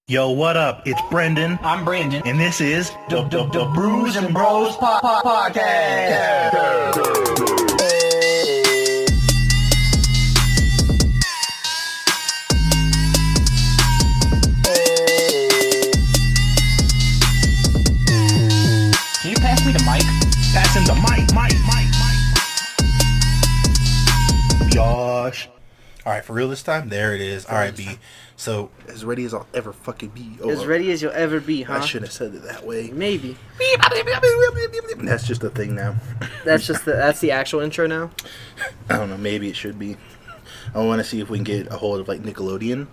Yo, what up? It's Brendan, I'm Brandon, and this is the Brews and Bros podcast. Can you pass me the mic? passing the mic. Gosh. All right, for real this time? There it is. All right, B. So, as ready as I'll ever fucking be. Oh, As ready as you'll ever be, huh? I shouldn't have said it that way. Maybe. That's just a thing now. That's the actual intro now? I don't know. Maybe it should be. I want to see if we can get a hold of, like, Nickelodeon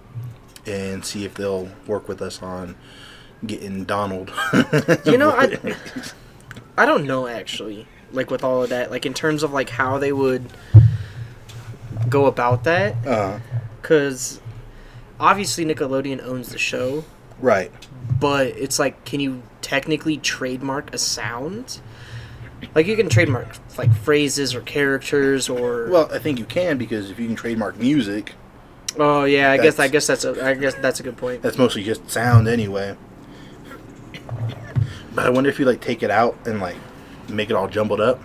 and see if they'll work with us on getting Donald. You know, I don't know, actually, like, with all of that. Like, in terms of, like, how they would go about that. Because obviously Nickelodeon owns the show. Right. But it's like, can you technically trademark a sound? Like, you can trademark, like, phrases or characters or... Well, I think you can, because if you can trademark music... Oh, yeah, I guess that's a good point. That's mostly just sound anyway. But I wonder if you, like, take it out and, like, make it all jumbled up.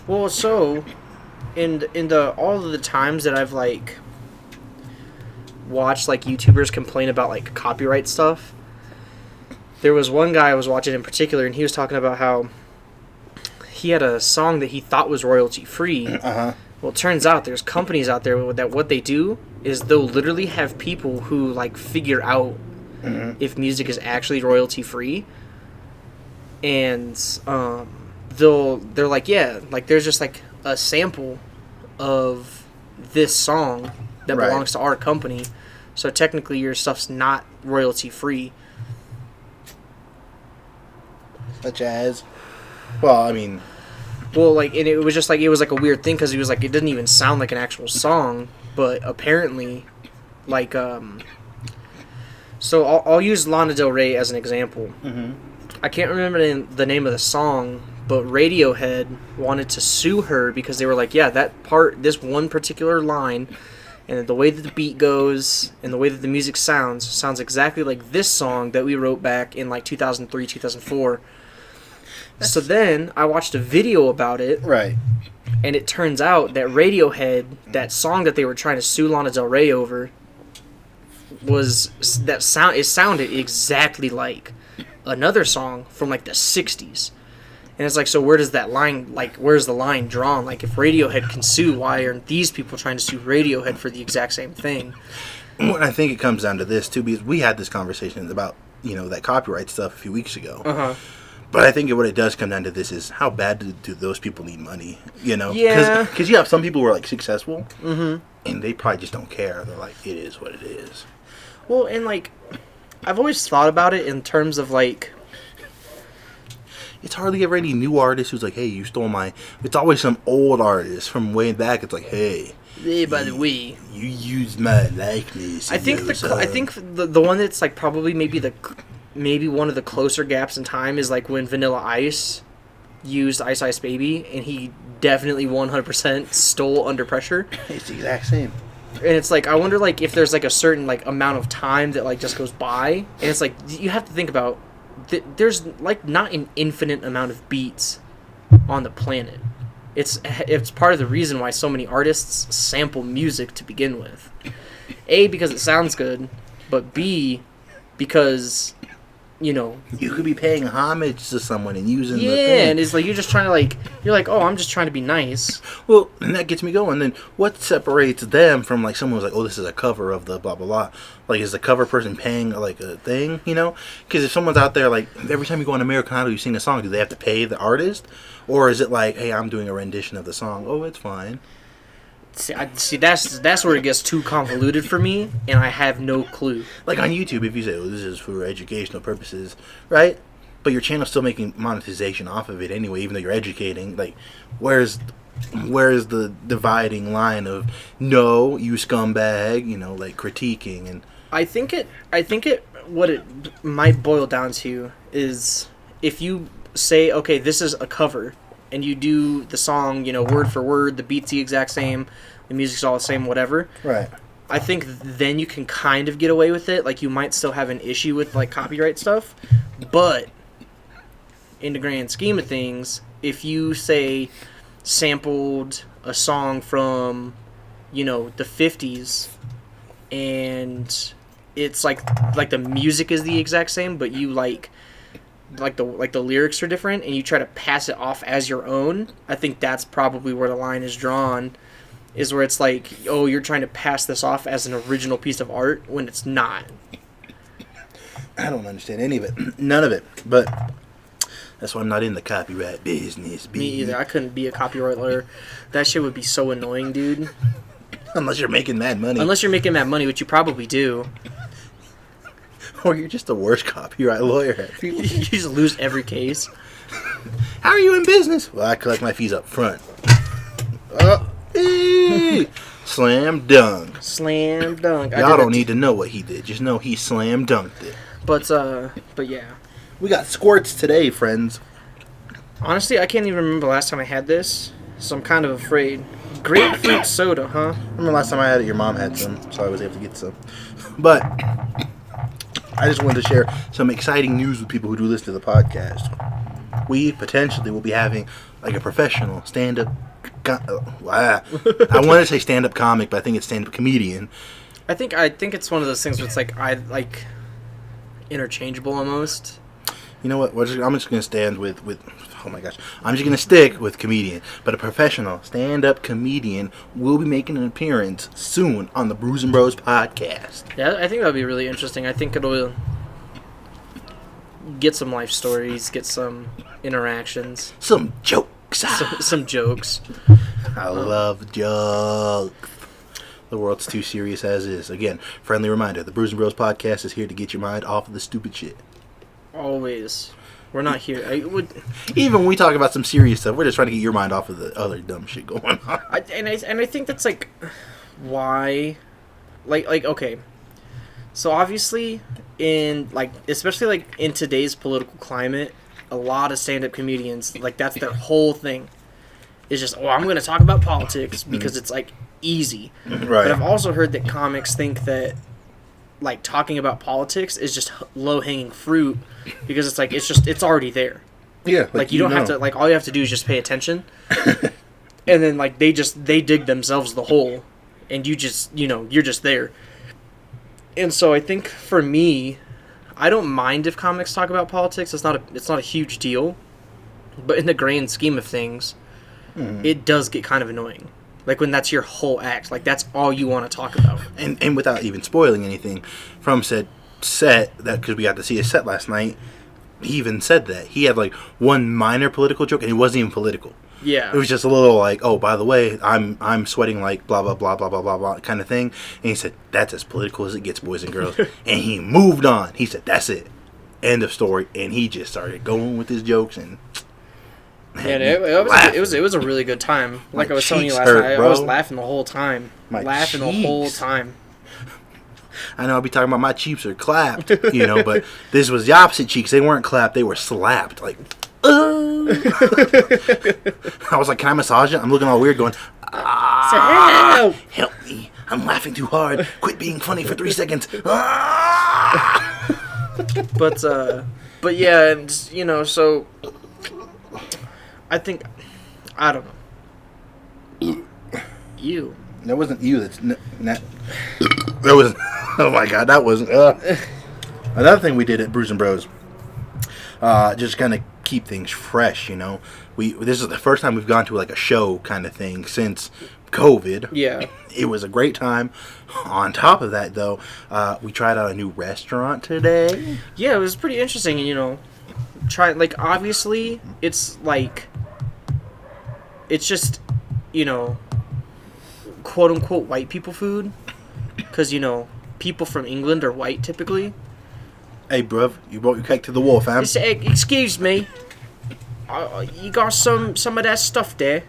Well, so... In the all of the times that I've, like, watched, like, YouTubers complain about, like, copyright stuff, there was one guy I was watching in particular, and he was talking about how he had a song that he thought was royalty free. Well, it turns out there's companies out there that what they do is they'll literally have people who, like, figure out if music is actually royalty free, and they're like, yeah, like, there's just, like, a sample of this song that Right. belongs to our company, so technically your stuff's not royalty free. Such as... Well, I mean... Well, like, and it was just like, it was like a weird thing, because he was like, it didn't even sound like an actual song, but apparently, like, so I'll use Lana Del Rey as an example. I can't remember the name of the song, but Radiohead wanted to sue her because they were like, yeah, that part, this one particular line, and the way that the beat goes, and the way that the music sounds exactly like this song that we wrote back in, like, 2003, 2004. So then I watched a video about it, Right. and it turns out that Radiohead, that song that they were trying to sue Lana Del Rey over, it sounded exactly like another song from, like, the 60s. And it's like, so where's the line drawn? Like, if Radiohead can sue, why aren't these people trying to sue Radiohead for the exact same thing? Well, I think it comes down to this, too, because we had this conversation about, you know, that copyright stuff a few weeks ago. But I think what it does come down to this is, how bad do those people need money, you know? Yeah. Because you have some people who are, like, successful, and they probably just don't care. They're like, it is what it is. Well, and, like, I've always thought about it in terms of, like... It's hardly ever any new artist who's like, hey, you stole my... It's always some old artist from way back. It's like, hey... Hey, by the way... You used my likeness. I think the one that's, like, probably maybe one of the closer gaps in time is, like, when Vanilla Ice used Ice Ice Baby, and he definitely 100% stole Under Pressure. It's the exact same. And it's like, I wonder, like, if there's, like, a certain, like, amount of time that, like, just goes by, and it's like, you have to think about, there's, like, not an infinite amount of beats on the planet. It's part of the reason why so many artists sample music to begin with. A, because it sounds good, but B, because, you know... You could be paying homage to someone and using the Yeah, thing. and it's like, you're just trying to, like... You're like, oh, I'm just trying to be nice. Well, and that gets me going. Then what separates them from, like, someone who's like, oh, this is a cover of the blah, blah, blah. Like, is the cover person paying, like, a thing, you know? Because if someone's out there, like, every time you go on American Idol, you sing a song, do they have to pay the artist? Or is it like, hey, I'm doing a rendition of the song. Oh, it's fine. See, that's where it gets too convoluted for me, and I have no clue. Like on YouTube, if you say, oh, this is for educational purposes, right? But your channel's still making monetization off of it anyway, even though you're educating. Like, where's the dividing line of, no, you scumbag, you know, like, critiquing? And I think what it might boil down to is, if you say, okay, this is a cover, and you do the song, you know, word for word, the beat's the exact same, the music's all the same, whatever. Right. I think then you can kind of get away with it. Like, you might still have an issue with, like, copyright stuff. But, in the grand scheme of things, if you, say, sampled a song from, you know, the 50s, and it's, like the music is the exact same, but you, like the lyrics are different, and you try to pass it off as your own, I think that's probably where the line is drawn. Is where it's like, oh, you're trying to pass this off as an original piece of art when it's not. I don't understand any of it. None of it. But that's why I'm not in the copyright business. Me either. I couldn't be a copyright lawyer. That shit would be so annoying, dude. Unless you're making mad money. Unless you're making that money, which you probably do. Or you're just the worst copyright lawyer. You just lose every case. How are you in business? Well, I collect my fees up front. Slam dunk. Slam dunk. Y'all don't need to know what he did. Just know he slam dunked it. But yeah. We got squirts today, friends. Honestly, I can't even remember the last time I had this, so I'm kind of afraid. Grapefruit soda, huh? Remember last time I had it, your mom had some, so I was able to get some. But I just wanted to share some exciting news with people who do listen to the podcast. We potentially will be having like a professional stand-up. I wanted to say stand-up comic, but I think it's stand-up comedian. I think it's one of those things where it's like interchangeable almost. You know what? I'm just gonna stand with. Oh my gosh! I'm just gonna stick with comedian. But a professional stand-up comedian will be making an appearance soon on the Brews and Bros podcast. Yeah, I think that'll be really interesting. I think it'll get some life stories, get some interactions, some jokes. Some jokes. I love jokes. The world's too serious as is. Again, friendly reminder, the Brews and Bros podcast is here to get your mind off of the stupid shit. Always. We're not here. Even when we talk about some serious stuff, we're just trying to get your mind off of the other dumb shit going on. I think that's like why, like okay. So obviously, especially in today's political climate, a lot of stand-up comedians, like, that's their whole thing. Is just, I'm going to talk about politics because it's like easy. Right. But I've also heard that comics think that, like, talking about politics is just low-hanging fruit because it's like it's already there. Yeah. Like you don't have to, like, all you have to do is just pay attention. And then, like, they dig themselves the hole, and you just, you're just there. And so I think for me, I don't mind if comics talk about politics. It's not a huge deal. But in the grand scheme of things, it does get kind of annoying. Like, when that's your whole act. Like, that's all you want to talk about. And without even spoiling anything from said set, that because we got to see his set last night, he even said that. He had, like, one minor political joke, and it wasn't even political. Yeah. It was just a little like, oh, by the way, I'm sweating like blah, blah, blah, blah, blah, blah, blah kind of thing. And he said, that's as political as it gets, boys and girls. And he moved on. He said, that's it. End of story. And he just started going with his jokes and... Yeah, it was a really good time. Like I was telling you last night, I was laughing the whole time. The whole time. I know I'll be talking about my cheeks are clapped, but this was the opposite cheeks. They weren't clapped, they were slapped. Like, I was like, can I massage it? I'm looking all weird going, help me. I'm laughing too hard. Quit being funny for 3 seconds. But yeah, and, so... I think, I don't know. You. That wasn't you. That was. Oh my god, that was. Another thing we did at Brews and Bros. Just kind of keep things fresh, This is the first time we've gone to like a show kind of thing since COVID. Yeah. It was a great time. On top of that, though, we tried out a new restaurant today. Yeah, it was pretty interesting. Obviously, it's like. It's just, quote unquote white people food. Because, people from England are white typically. Hey, bruv, you brought your cake to the wall, fam. Excuse me. You got some of that stuff there?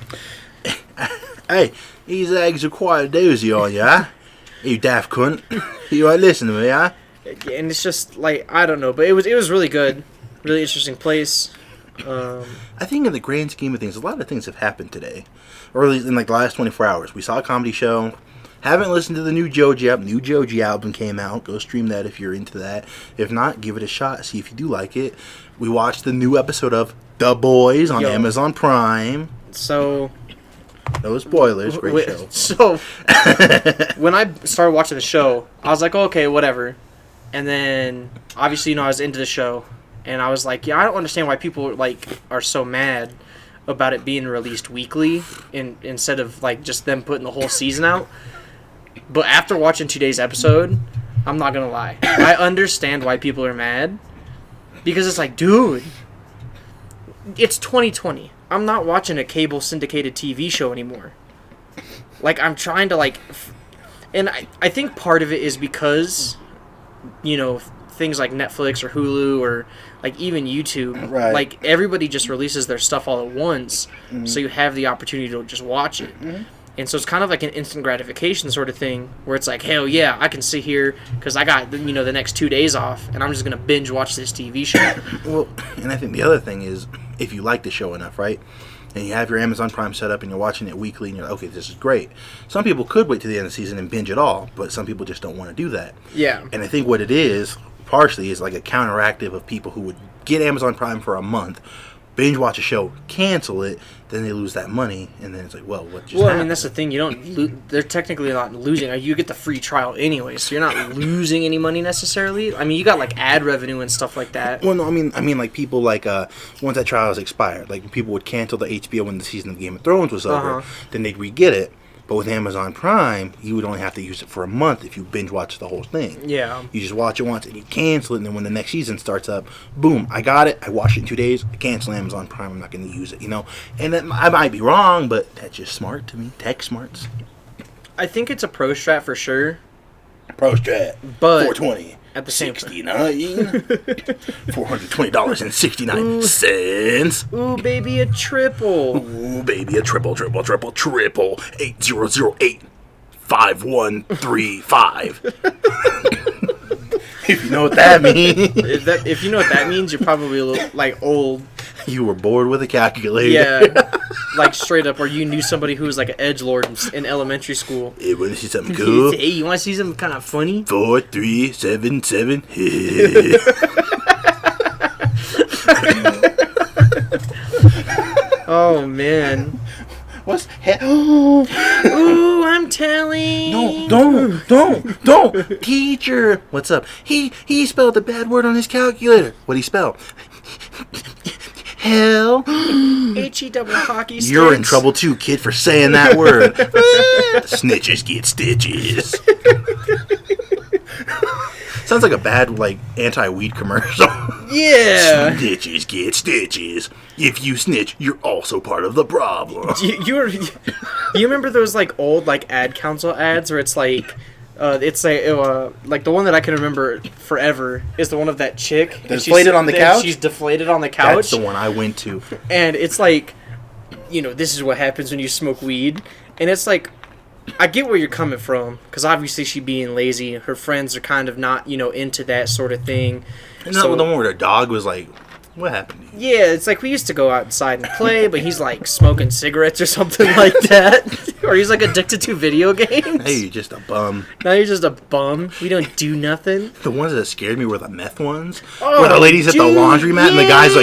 Hey, these eggs are quite a doozy on you, huh? You daft cunt. You ain't listen to me, huh? And it's just, like, I don't know. But it was really good. Really interesting place. I think in the grand scheme of things, a lot of things have happened today, or at least in like the last 24 hours. We saw a comedy show. Haven't listened to the new Joji album. New Joji album came out. Go stream that if you're into that. If not, give it a shot. See if you do like it. We watched the new episode of The Boys on Amazon Prime. So... No spoilers. Great show. So, when I started watching the show, I was like, okay, whatever. And then, obviously, I was into the show. And I was like, yeah, I don't understand why people, are so mad about it being released weekly instead of, just them putting the whole season out. But after watching today's episode, I'm not going to lie. I understand why people are mad. Because it's like, dude, it's 2020. I'm not watching a cable syndicated TV show anymore. I'm trying to, and I think part of it is because, things like Netflix or Hulu or, even YouTube, right. Everybody just releases their stuff all at once, so you have the opportunity to just watch it. Mm-hmm. And so it's kind of like an instant gratification sort of thing, where it's like, hell yeah, I can sit here, because I got, the next 2 days off, and I'm just going to binge watch this TV show. Well, and I think the other thing is, if you like the show enough, right, and you have your Amazon Prime set up and you're watching it weekly, and you're like, okay, this is great. Some people could wait to the end of the season and binge it all, but some people just don't want to do that. Yeah. And I think what it is, partially, is like a counteractive of people who would get Amazon Prime for a month, binge watch a show, cancel it, then they lose that money, and then it's like, well, what just happened? I mean, that's the thing. You don't. They're technically not losing. You get the free trial anyway, so you're not losing any money necessarily. I mean, you got ad revenue and stuff like that. Well, no, I mean, people once that trial is expired, people would cancel the HBO when the season of Game of Thrones was over, then they'd re-get it. But with Amazon Prime, you would only have to use it for a month if you binge watch the whole thing. Yeah. You just watch it once and you cancel it, and then when the next season starts up, boom, I got it. I watched it in 2 days. I cancel Amazon Prime. I'm not going to use it, And I might be wrong, but that's just smart to me. Tech smarts. I think it's a pro strat for sure. Pro strat. But 420. At the same $69. $420.69. Ooh, baby, a triple. Ooh, baby, a triple. 8008-513-5. If you know what that means. If you know what that means, you're probably a little, old. You were bored with a calculator. Yeah. Straight up, or you knew somebody who was an edgelord in elementary school. Hey, want to see something cool? Hey, you want to see something kind of funny? 4377. Oh, man. What's Ooh, I'm telling. No, don't. Teacher. What's up? He spelled a bad word on his calculator. What'd he spell? Hell. H-E double hockey sticks. You're in trouble too, kid, for saying that word. Snitches get stitches. Sounds like a bad, anti-weed commercial. Yeah. Snitches get stitches. If you snitch, you're also part of the problem. You remember those, old, ad council ads where it's the one that I can remember forever is the one of that chick. Deflated on the couch? She's deflated on the couch. That's the one I went to. And it's this is what happens when you smoke weed. And it's I get where you're coming from, because obviously she being lazy, her friends are kind of not, into that sort of thing. And so, the one where her dog was what happened to you? Yeah, it's we used to go outside and play, but he's smoking cigarettes or something like that. Or he's addicted to video games. Hey, you're just a bum. Now you're just a bum. We don't do nothing. The ones that scared me were the meth ones. Where the lady's at the laundromat and the guy's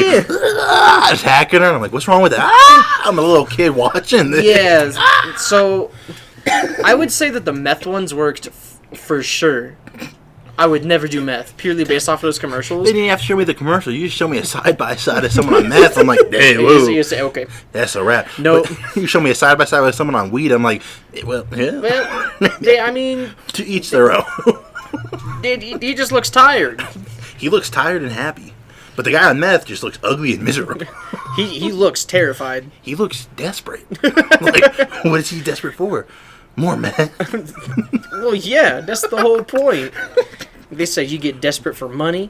attacking her. And I'm like, what's wrong with that? I'm a little kid watching this. Yeah, so I would say that the meth ones worked for sure. I would never do meth, purely based off of those commercials. They didn't have to show me the commercial. You just show me a side-by-side of someone on meth. I'm like, damn, whoa. You say, okay. That's a wrap. No. But you show me a side-by-side with someone on weed, I'm like, well, yeah. Well, to each their own. He just looks tired. He looks tired and happy. But the guy on meth just looks ugly and miserable. He looks terrified. He looks desperate. What is he desperate for? More meth? Well, yeah, that's the whole point. They say you get desperate for money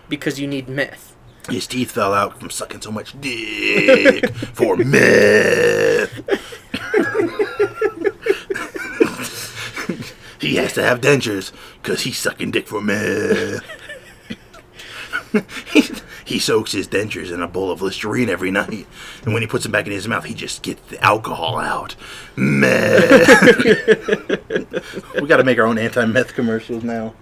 because you need meth. His teeth fell out from sucking so much dick for meth. He has to have dentures because he's sucking dick for meth. He's soaks his dentures in a bowl of Listerine every night, and when he puts them back in his mouth, he just gets the alcohol out. Meh. We got to make our own anti-meth commercials now.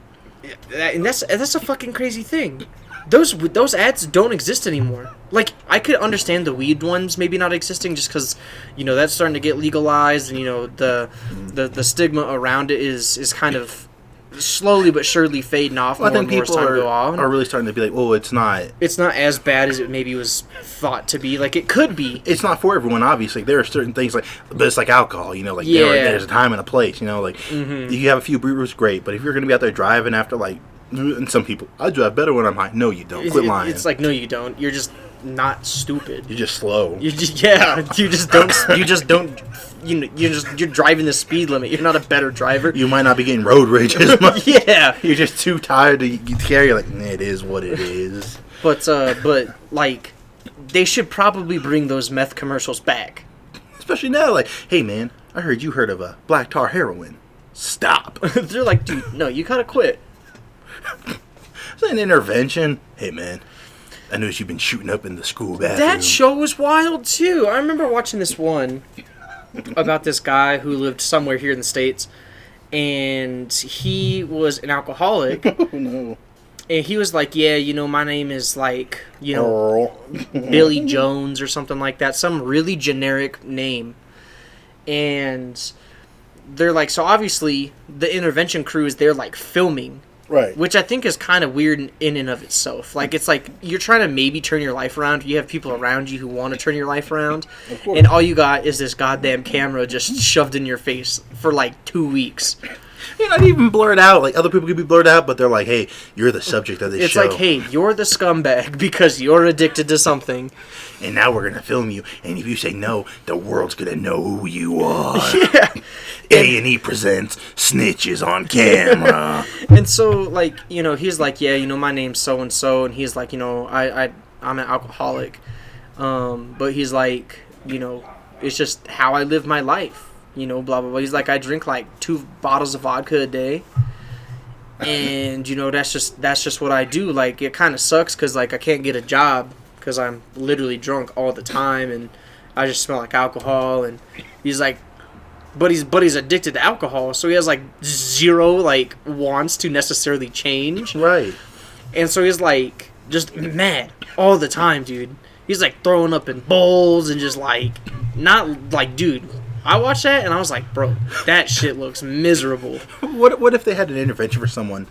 And that's a fucking crazy thing. Those ads don't exist anymore. Like, I could understand the weed ones maybe not existing just because, that's starting to get legalized, and the stigma around it is kind of slowly but surely fading off. Well, I think more people are really starting to be like, oh, it's not as bad as it maybe was thought to be. Like, it could be. It's not for everyone, obviously. There are certain things but it's like alcohol, there's a time and a place, if you have a few brews, great, but if you're going to be out there driving after, and some people, I drive better when I'm high. No, you don't. Quit lying. It's like, no, you don't. You're just not stupid. You're just slow. You just don't. You're driving the speed limit. You're not a better driver. You might not be getting road rage as much. Yeah. You're just too tired to carry. You're like, it is what it is. But they should probably bring those meth commercials back. Especially now, hey man, I heard you heard of black tar heroin. Stop. They're like, dude, no, you gotta quit. Is that an intervention? Hey man, I noticed you've been shooting up in the school bathroom. That show was wild too. I remember watching this one about this guy who lived somewhere here in the States, and he was an alcoholic. Oh no. And he was like, yeah, my name is Earl. Billy Jones or something like that. Some really generic name. And they're like, so obviously the intervention crew is there filming. Right. Which I think is kind of weird in and of itself. It's like you're trying to maybe turn your life around. You have people around you who want to turn your life around. Of course. And all you got is this goddamn camera just shoved in your face for 2 weeks. You're not even blurred out. Other people could be blurred out, but they're like, hey, you're the subject of this show. It's like, hey, you're the scumbag because you're addicted to something. And now we're going to film you. And if you say no, the world's going to know who you are. Yeah. A&E presents Snitches on Camera. And so, he's like, yeah, my name's so-and-so. And he's like, I'm an alcoholic. But he's like, it's just how I live my life. Blah, blah, blah. He's like, I drink 2 bottles of vodka a day. And, that's just what I do. It kind of sucks because, I can't get a job because I'm literally drunk all the time. And I just smell like alcohol. And he's like, but he's addicted to alcohol. So he has, zero, wants to necessarily change. Right. And so he's, just mad all the time, dude. He's, throwing up in bowls and just, not, dude... I watched that and I was like, bro, that shit looks miserable. What if they had an intervention for someone?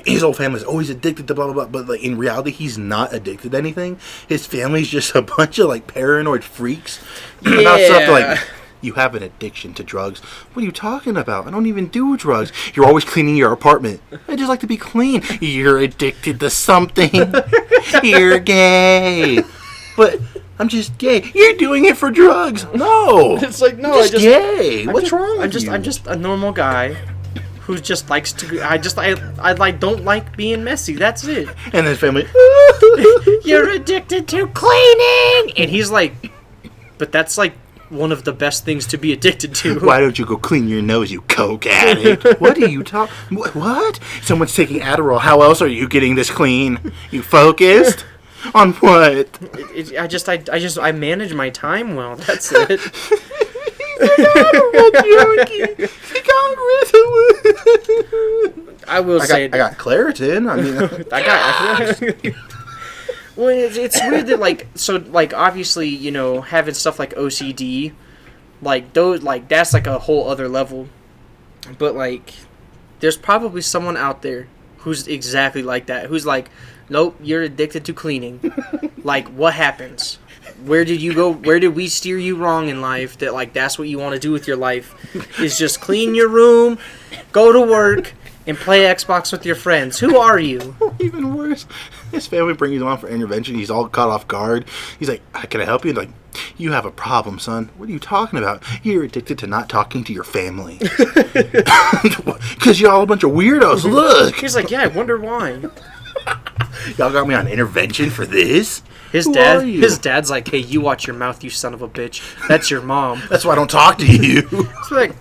His whole family's always addicted to blah, blah, blah. But, in reality, he's not addicted to anything. His family's just a bunch of, paranoid freaks. Yeah. About stuff you have an addiction to drugs. What are you talking about? I don't even do drugs. You're always cleaning your apartment. I just like to be clean. You're addicted to something. You're gay. But... I'm just gay. You're doing it for drugs. No. It's like, no, I'm just gay. What's wrong with you? I'm just a normal guy who just likes to... I don't like being messy. That's it. And his family... You're addicted to cleaning! And he's like... But that's one of the best things to be addicted to. Why don't you go clean your nose, you coke addict? What are you talking... What? Someone's taking Adderall. How else are you getting this clean? You focused? On what? I manage my time well. That's it. I will say I got Claritin. I mean, I got. Well, it's weird that obviously having stuff like OCD, those that's a whole other level, but there's probably someone out there who's exactly like that, who's like, nope, you're addicted to cleaning. What happens? Where did you go? Where did we steer you wrong in life that that's what you want to do with your life is just clean your room, go to work, and play Xbox with your friends? Who are you? Even worse, his family brings him on for intervention. He's all caught off guard. He's like, can I help you? Like, you have a problem, son. What are you talking about? You're addicted to not talking to your family. Because you're all a bunch of weirdos. Look. He's like, yeah, I wonder why. Y'all got me on intervention for this? His dad's like, hey, you watch your mouth, you son of a bitch. That's your mom. That's why I don't talk to you. It's like,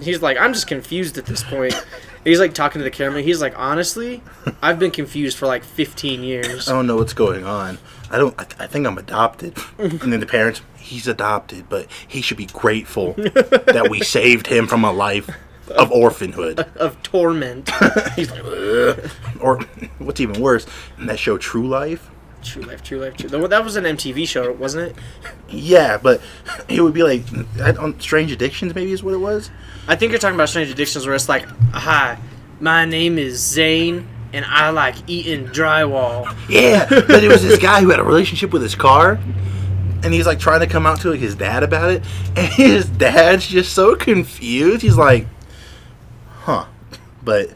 he's like, I'm just confused at this point. He's like talking to the camera. He's like, honestly, I've been confused for like 15 years. I don't know what's going on. I think I'm adopted. And then the parents, he's adopted, but he should be grateful that we saved him from a life of orphanhood. Of torment. He's like, ugh. Or what's even worse, in that show True Life. True Life. That was an MTV show, wasn't it? Yeah, but it would be like on Strange Addictions, maybe is what it was. I think you're talking about Strange Addictions, where it's like, hi, my name is Zane, and I like eating drywall. Yeah, but it was this guy who had a relationship with his car, and he's like trying to come out to like his dad about it, and his dad's just so confused. He's like, huh, but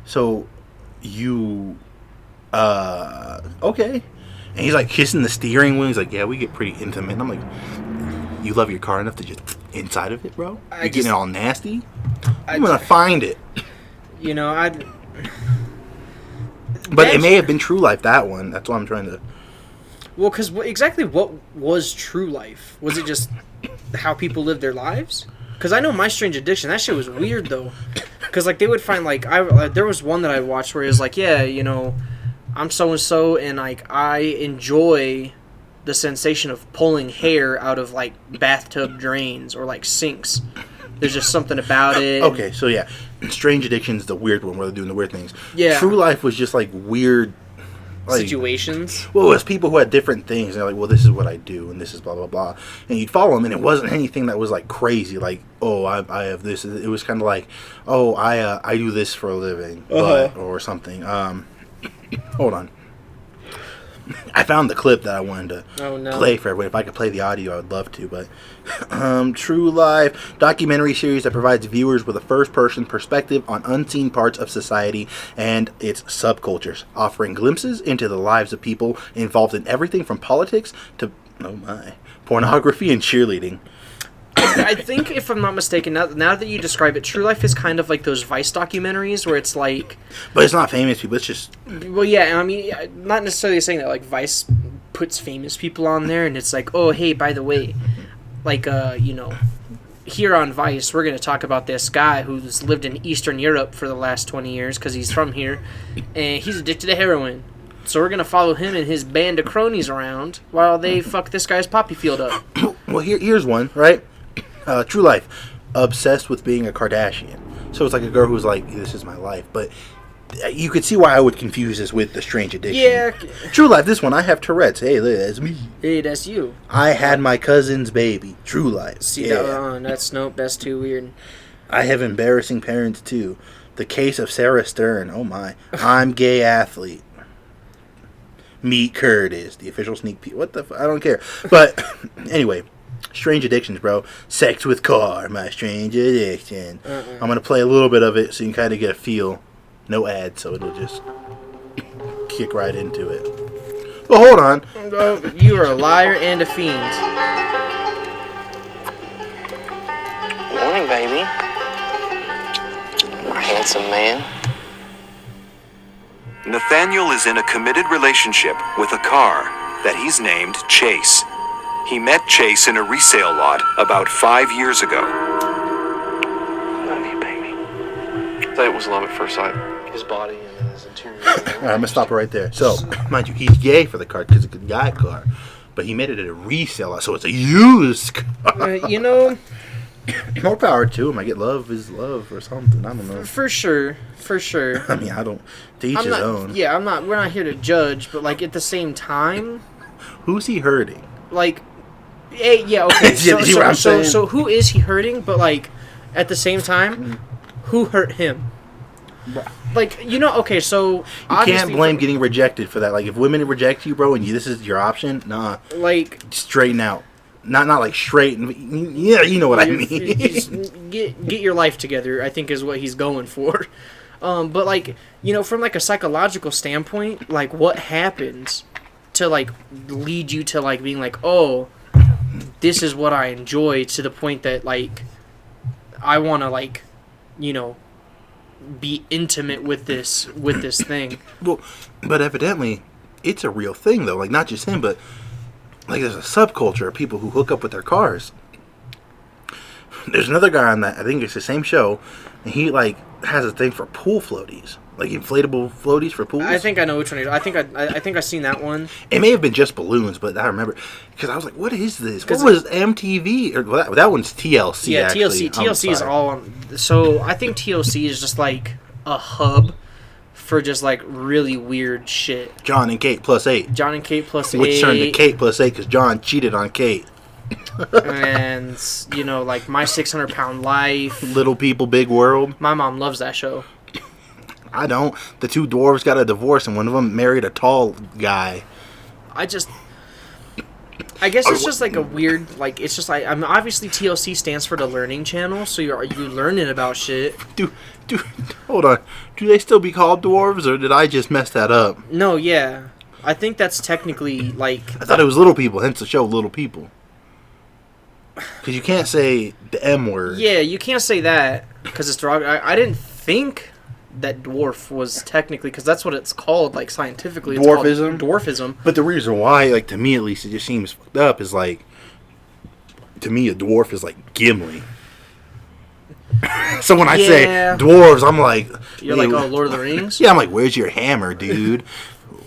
so you okay. And he's like kissing the steering wheel. He's like, yeah, we get pretty intimate. And I'm like, you love your car enough to just inside of it, bro? You getting it all nasty? I'm gonna find it. You know, But it may have been True Life, that one. That's why I'm trying to. Well, because exactly what was True Life? Was it just how people live their lives? Because I know My Strange Addiction, that shit was weird though. Because like they would find like there was one that I watched where it was like, yeah, you know, I'm so and so, and like I enjoy the sensation of pulling hair out of like bathtub drains or like sinks. There's just something about it. Okay, so yeah, Strange Addiction's the weird one where they're doing the weird things. Yeah. True Life was just like weird like, situations. Well, it was people who had different things. They're like, well, this is what I do, and this is blah blah blah, and you'd follow them, and it wasn't anything that was like crazy. Like, oh, I have this. It was kind of like, oh, I do this for a living, but, or something. Hold on. I found the clip that I wanted to play for everyone. If I could play the audio, I would love to. But True Life, documentary series that provides viewers with a first-person perspective on unseen parts of society and its subcultures, offering glimpses into the lives of people involved in everything from politics to, oh my, pornography and cheerleading. I think, if I'm not mistaken, now that you describe it, True Life is kind of like those Vice documentaries where it's like... But it's not famous people, it's just... Well, yeah, I mean, not necessarily saying that, like, Vice puts famous people on there, and it's like, oh, hey, by the way, like, you know, here on Vice, we're going to talk about this guy who's lived in Eastern Europe for the last 20 years, because he's from here, and he's addicted to heroin. So we're going to follow him and his band of cronies around while they fuck this guy's poppy field up. Well, here's one, right? True Life, obsessed with being a Kardashian. So it's like a girl who's like, this is my life. But you could see why I would confuse this with the Strange Addiction. Yeah. True Life, this one, I have Tourette's. Hey, look, that's me. Hey, that's you. I had my cousin's baby. True Life. See, yeah. that's too weird. I have embarrassing parents, too. The case of Sarah Stern. Oh, my. I'm gay athlete. Meet Curtis. The official sneak peek. What the I don't care. But, anyway. Strange Addictions, bro. Sex with Car, my strange addiction. I'm going to play a little bit of it so you can kind of get a feel. No ads, so it'll just kick right into it. Well, hold on. Oh, you are a liar and a fiend. Morning, baby. Handsome man. Nathaniel is in a committed relationship with a car that he's named Chase. He met Chase in a resale lot about 5 years ago. Love you, baby. I thought it was love at first sight. His body and his interior. All right, I'm going to stop it right there. So, mind you, he's gay for the car because it's a guy car. But he made it at a resale lot, so it's a used car. You know... More power to him. I get love is love or something. I don't know. For sure. I mean, I don't... To each his own. Yeah, we're not here to judge, but, like, at the same time... Who's he hurting? Like... Hey, yeah, okay. See what I'm saying? So who is he hurting? But, like, at the same time, who hurt him? Like, you know, okay, so... You can't blame getting rejected for that. Like, if women reject you, bro, and this is your option, nah. Like... Straighten out. Not like straighten. Yeah, you know what I mean. Just get your life together, I think, is what he's going for. But, like, you know, from, like, a psychological standpoint, like, what happens to, like, lead you to, like, being like, oh... This is what I enjoy to the point that, like, I want to, like, you know, be intimate with this thing. Well, but evidently, it's a real thing, though. Like, not just him, but, like, there's a subculture of people who hook up with their cars. There's another guy on that, I think it's the same show, and he like has a thing for pool floaties, like inflatable floaties for pools. I think I know which one. I think I seen that one. It may have been just balloons, but I remember because I was like, "What is this? What was MTV?" Or that one's TLC. Yeah, actually. TLC is all on. So I think TLC is just like a hub for just like really weird shit. John and Kate plus 8. John and Kate plus 8. Which turned to Kate plus 8 because John cheated on Kate. And like My 600-Pound Life. Little People, Big World. My mom loves that show. I don't. The two dwarves got a divorce, and one of them married a tall guy. I guess it's just like a weird, like, it's just like, I mean, obviously TLC stands for the Learning Channel, so you learning about shit. Dude, hold on. Do they still be called dwarves, or did I just mess that up? No, yeah. I think that's technically, like... I thought it was Little People, hence the show Little People. Because you can't say the M word. Yeah, you can't say that, because it's derogatory. I didn't think that dwarf was technically, because that's what it's called, like, scientifically. It's Dwarfism? called dwarfism. But the reason why, like, to me at least, it just seems fucked up is, like, to me, a dwarf is like Gimli. So when I say dwarves, I'm like... You're like, oh, Lord of the Rings? Yeah, I'm like, where's your hammer, dude?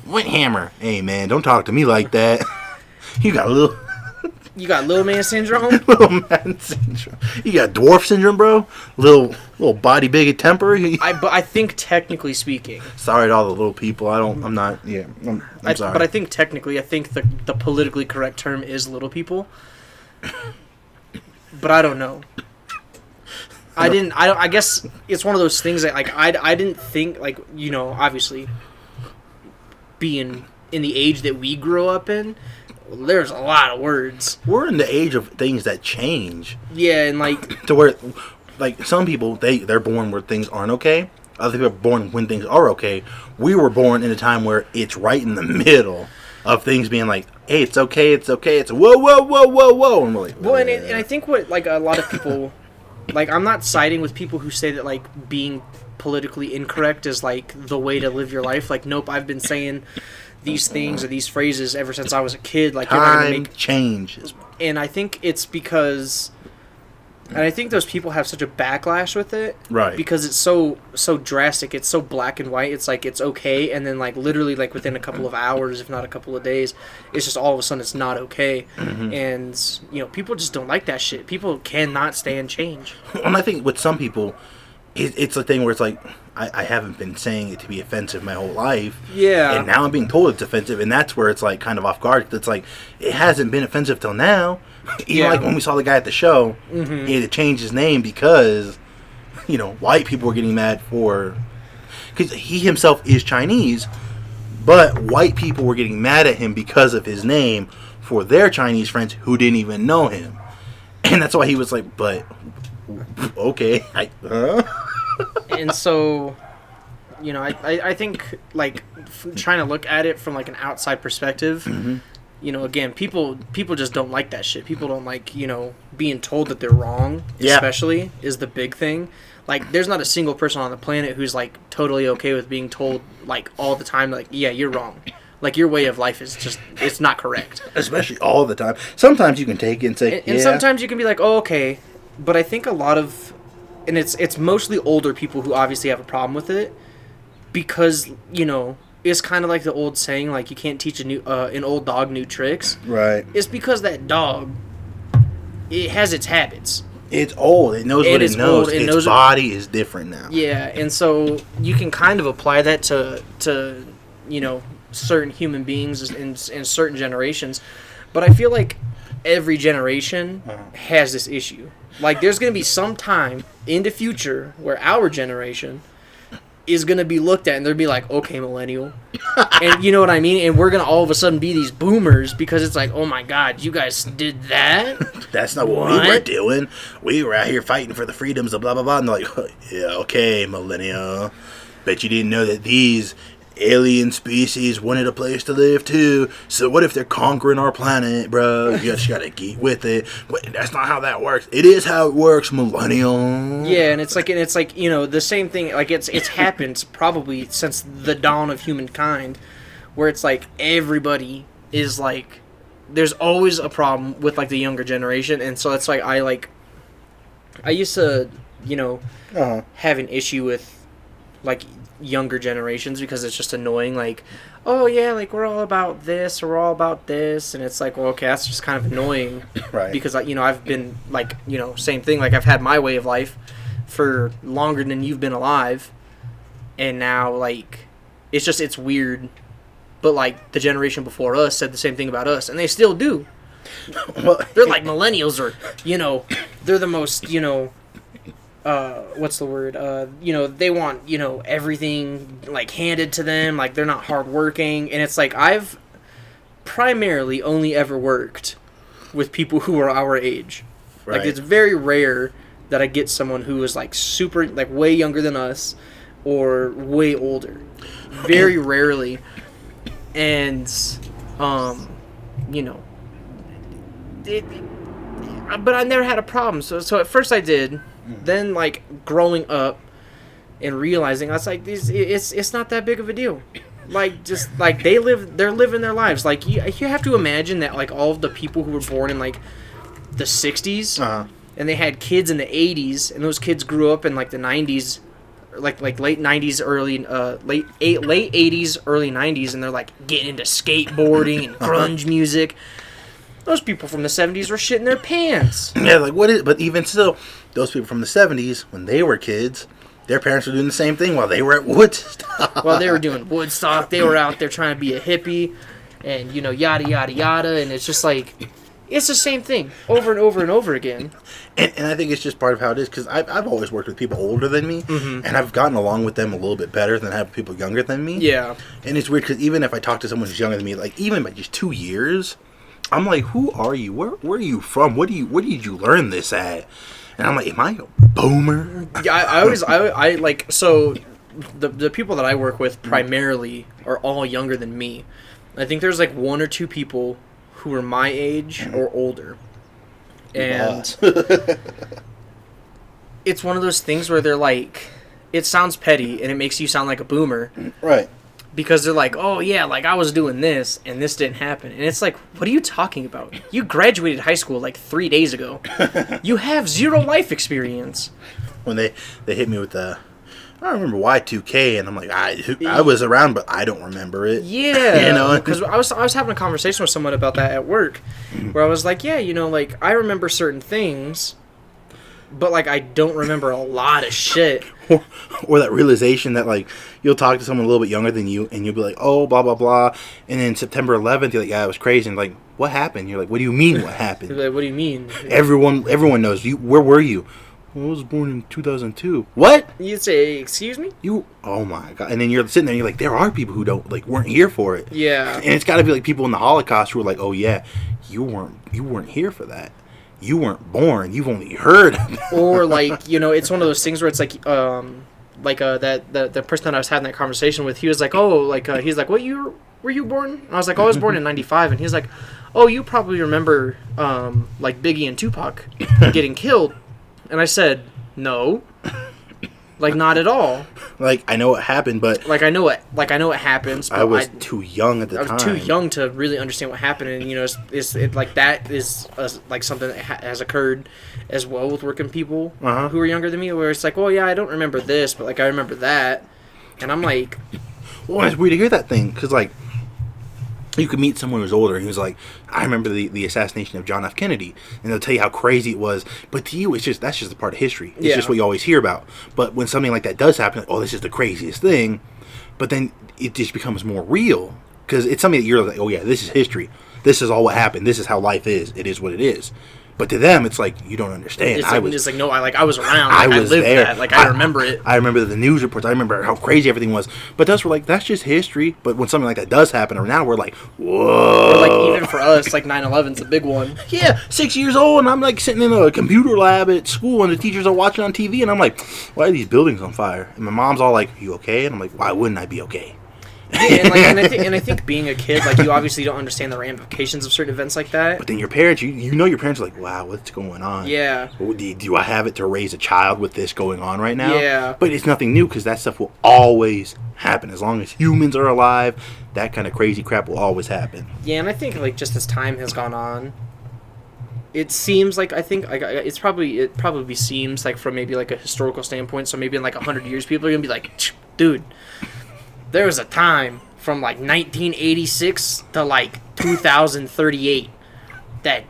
What hammer? Hey, man, don't talk to me like that. You got little man syndrome? Little man syndrome. You got dwarf syndrome, bro? Little body big at temper? But I think technically speaking... Sorry to all the little people. I'm not... Yeah, I'm sorry. But I think technically, the politically correct term is little people. But I don't know. I guess it's one of those things that, like, I didn't think, like, obviously, being in the age that we grew up in, there's a lot of words. We're in the age of things that change. Yeah, and, like... To where, like, some people, they're born where things aren't okay. Other people are born when things are okay. We were born in a time where it's right in the middle of things being like, hey, it's okay, it's okay, it's whoa, whoa, whoa, whoa, whoa. And we're like... Well, and I think what, like, a lot of people... Like, I'm not siding with people who say that, like, being politically incorrect is, like, the way to live your life. Like, nope, I've been saying these things or these phrases ever since I was a kid. Like, you're not gonna make changes. And I think it's because... And I think those people have such a backlash with it. Right. Because it's so drastic. It's so black and white. It's like, it's okay. And then, like, literally, like, within a couple of hours, if not a couple of days, it's just all of a sudden it's not okay. Mm-hmm. And, people just don't like that shit. People cannot stand change. And I think with some people, it's a thing where it's like, I haven't been saying it to be offensive my whole life. Yeah. And now I'm being told it's offensive. And that's where it's, like, kind of off guard. It's like, it hasn't been offensive till now. Even like when we saw the guy at the show, mm-hmm. he had to change his name because, white people were getting mad for... Because he himself is Chinese, but white people were getting mad at him because of his name for their Chinese friends who didn't even know him. And that's why he was like, but, okay, And so, I think, like, trying to look at it from, like, an outside perspective... Mm-hmm. Again, people just don't like that shit. People don't like, being told that they're wrong, especially, is the big thing. Like, there's not a single person on the planet who's, like, totally okay with being told, like, all the time, like, yeah, you're wrong. Like, your way of life is just, it's not correct. Especially all the time. Sometimes you can take it and say, and sometimes you can be like, oh, okay. But I think a lot of, and it's mostly older people who obviously have a problem with it because, it's kind of like the old saying, like, you can't teach an old dog new tricks. Right. It's because that dog, it has its habits. It's old. It knows what it knows. Its body is different now. Yeah, and so you can kind of apply that to certain human beings in certain generations. But I feel like every generation has this issue. Like, there's going to be some time in the future where our generation... is going to be looked at and they'll be like, okay, millennial. And you know what I mean? And we're going to all of a sudden be these boomers because it's like, oh my God, you guys did that? That's not what we were doing. We were out here fighting for the freedoms of blah, blah, blah. And they're like, oh, yeah, okay, millennial. Bet you didn't know that these alien species wanted a place to live too. So what if they're conquering our planet, bro? You just gotta get with it. But that's not how that works. It is how it works, millennial. Yeah, and it's like the same thing. Like it's happened probably since the dawn of humankind, where it's like everybody is like, there's always a problem with like the younger generation, and so it's like I used to have an issue with like younger generations because it's just annoying. Like, oh yeah, like we're all about this or we're all about this, and it's like, well, okay, that's just kind of annoying, Right? Because I've been like same thing. Like I've had my way of life for longer than you've been alive, and now like it's weird. But like the generation before us said the same thing about us, and they still do. Well, They're like millennials, or they're the most what's the word? They want everything like handed to them. Like they're not hardworking, and it's like I've primarily only ever worked with people who are our age. right. Like it's very rare that I get someone who is like super like way younger than us or way older. Very rarely. And, but I never had a problem. So at first I did. Then, like, growing up and realizing, I was like, it's not that big of a deal. Like, just, like, they're living their lives. Like, you have to imagine that, like, all of the people who were born in, like, the 60s, and they had kids in the 80s, and those kids grew up in, like, the 90s, like late 90s, late 80s, early 90s, and they're like getting into skateboarding and grunge music. Those people from the 70s were shitting their pants. Yeah, like but even still, those people from the 70s, when they were kids, their parents were doing the same thing while they were at Woodstock. While they were doing Woodstock, they were out there trying to be a hippie and yada yada yada, and it's just like it's the same thing over and over and over again. And I think it's just part of how it is, because I've always worked with people older than me, and I've gotten along with them a little bit better than I have people younger than me. Yeah. And it's weird, because even if I talk to someone who's younger than me, like, even by just 2 years, I'm like, who are you? Where are you from? Where did you learn this at? And I'm like, am I a boomer? Yeah, I like, so the people that I work with primarily are all younger than me. I think there's like one or two people who are my age or older. And it's one of those things where they're like, it sounds petty and it makes you sound like a boomer. Right. Because they're like, oh yeah, like I was doing this and this didn't happen. And it's like, what are you talking about? You graduated high school like 3 days ago. You have zero life experience. When they hit me with I remember Y2K, and I'm like, I was around, but I don't remember it. Yeah, because I was having a conversation with someone about that at work, where I was like, yeah, like I remember certain things, but like I don't remember a lot of shit. Or that realization that like you'll talk to someone a little bit younger than you, and you'll be like, oh, blah blah blah, and then September 11th, you're like, yeah, it was crazy, and like, what happened? You're like, what do you mean, what happened? Like, what do you mean? Everyone knows. Where were you? Well, I was born in 2002. What? You say, excuse me? Oh my god! And then you're sitting there, and you're like, there are people who weren't here for it. Yeah. And it's got to be like people in the Holocaust who are like, oh yeah, you weren't here for that. You weren't born. You've only heard. Or like, it's one of those things where it's like the person that I was having that conversation with, he was like, oh, like he's like, what year were you born? And I was like, oh, I was born in '95, and he's like, oh, you probably remember like Biggie and Tupac getting killed. And I said, no, like not at all. Like I know what happened, but I know it happens. But I was too young at the time. I was too young to really understand what happened, and it's like that is like something that has occurred as well with working people who are younger than me, where it's like, well, yeah, I don't remember this, but like I remember that, and I'm like, well, it's weird to hear that thing, because like you could meet someone who's older and who's like, I remember the assassination of John F. Kennedy, and they'll tell you how crazy it was, but to you that's just a part of history. It's just what you always hear about. But when something like that does happen, like, oh, this is the craziest thing, but then it just becomes more real, because it's something that you're like, oh yeah, this is history, this is all what happened, this is how life is, it is what it is. But to them, it's like, you don't understand. It's like no, I was around. Like, I lived there. That. Like I remember it. I remember the news reports. I remember how crazy everything was. But us, we're like, that's just history. But when something like that does happen, or now we're like, whoa. Or like even for us, like 9/11's a big one. Yeah, 6 years old, and I'm like sitting in a computer lab at school, and the teachers are watching on TV, and I'm like, why are these buildings on fire? And my mom's all like, you okay? And I'm like, why wouldn't I be okay? Yeah, and I think being a kid, like, you obviously don't understand the ramifications of certain events like that. But then your parents, your parents are like, wow, what's going on? Yeah. Do I have it to raise a child with this going on right now? Yeah. But it's nothing new, because that stuff will always happen. As long as humans are alive, that kind of crazy crap will always happen. Yeah, and I think, like, just as time has gone on, it seems like it probably seems like from maybe like a historical standpoint. So maybe in like 100 years, people are gonna be like, dude, there was a time from like 1986 to like 2038 that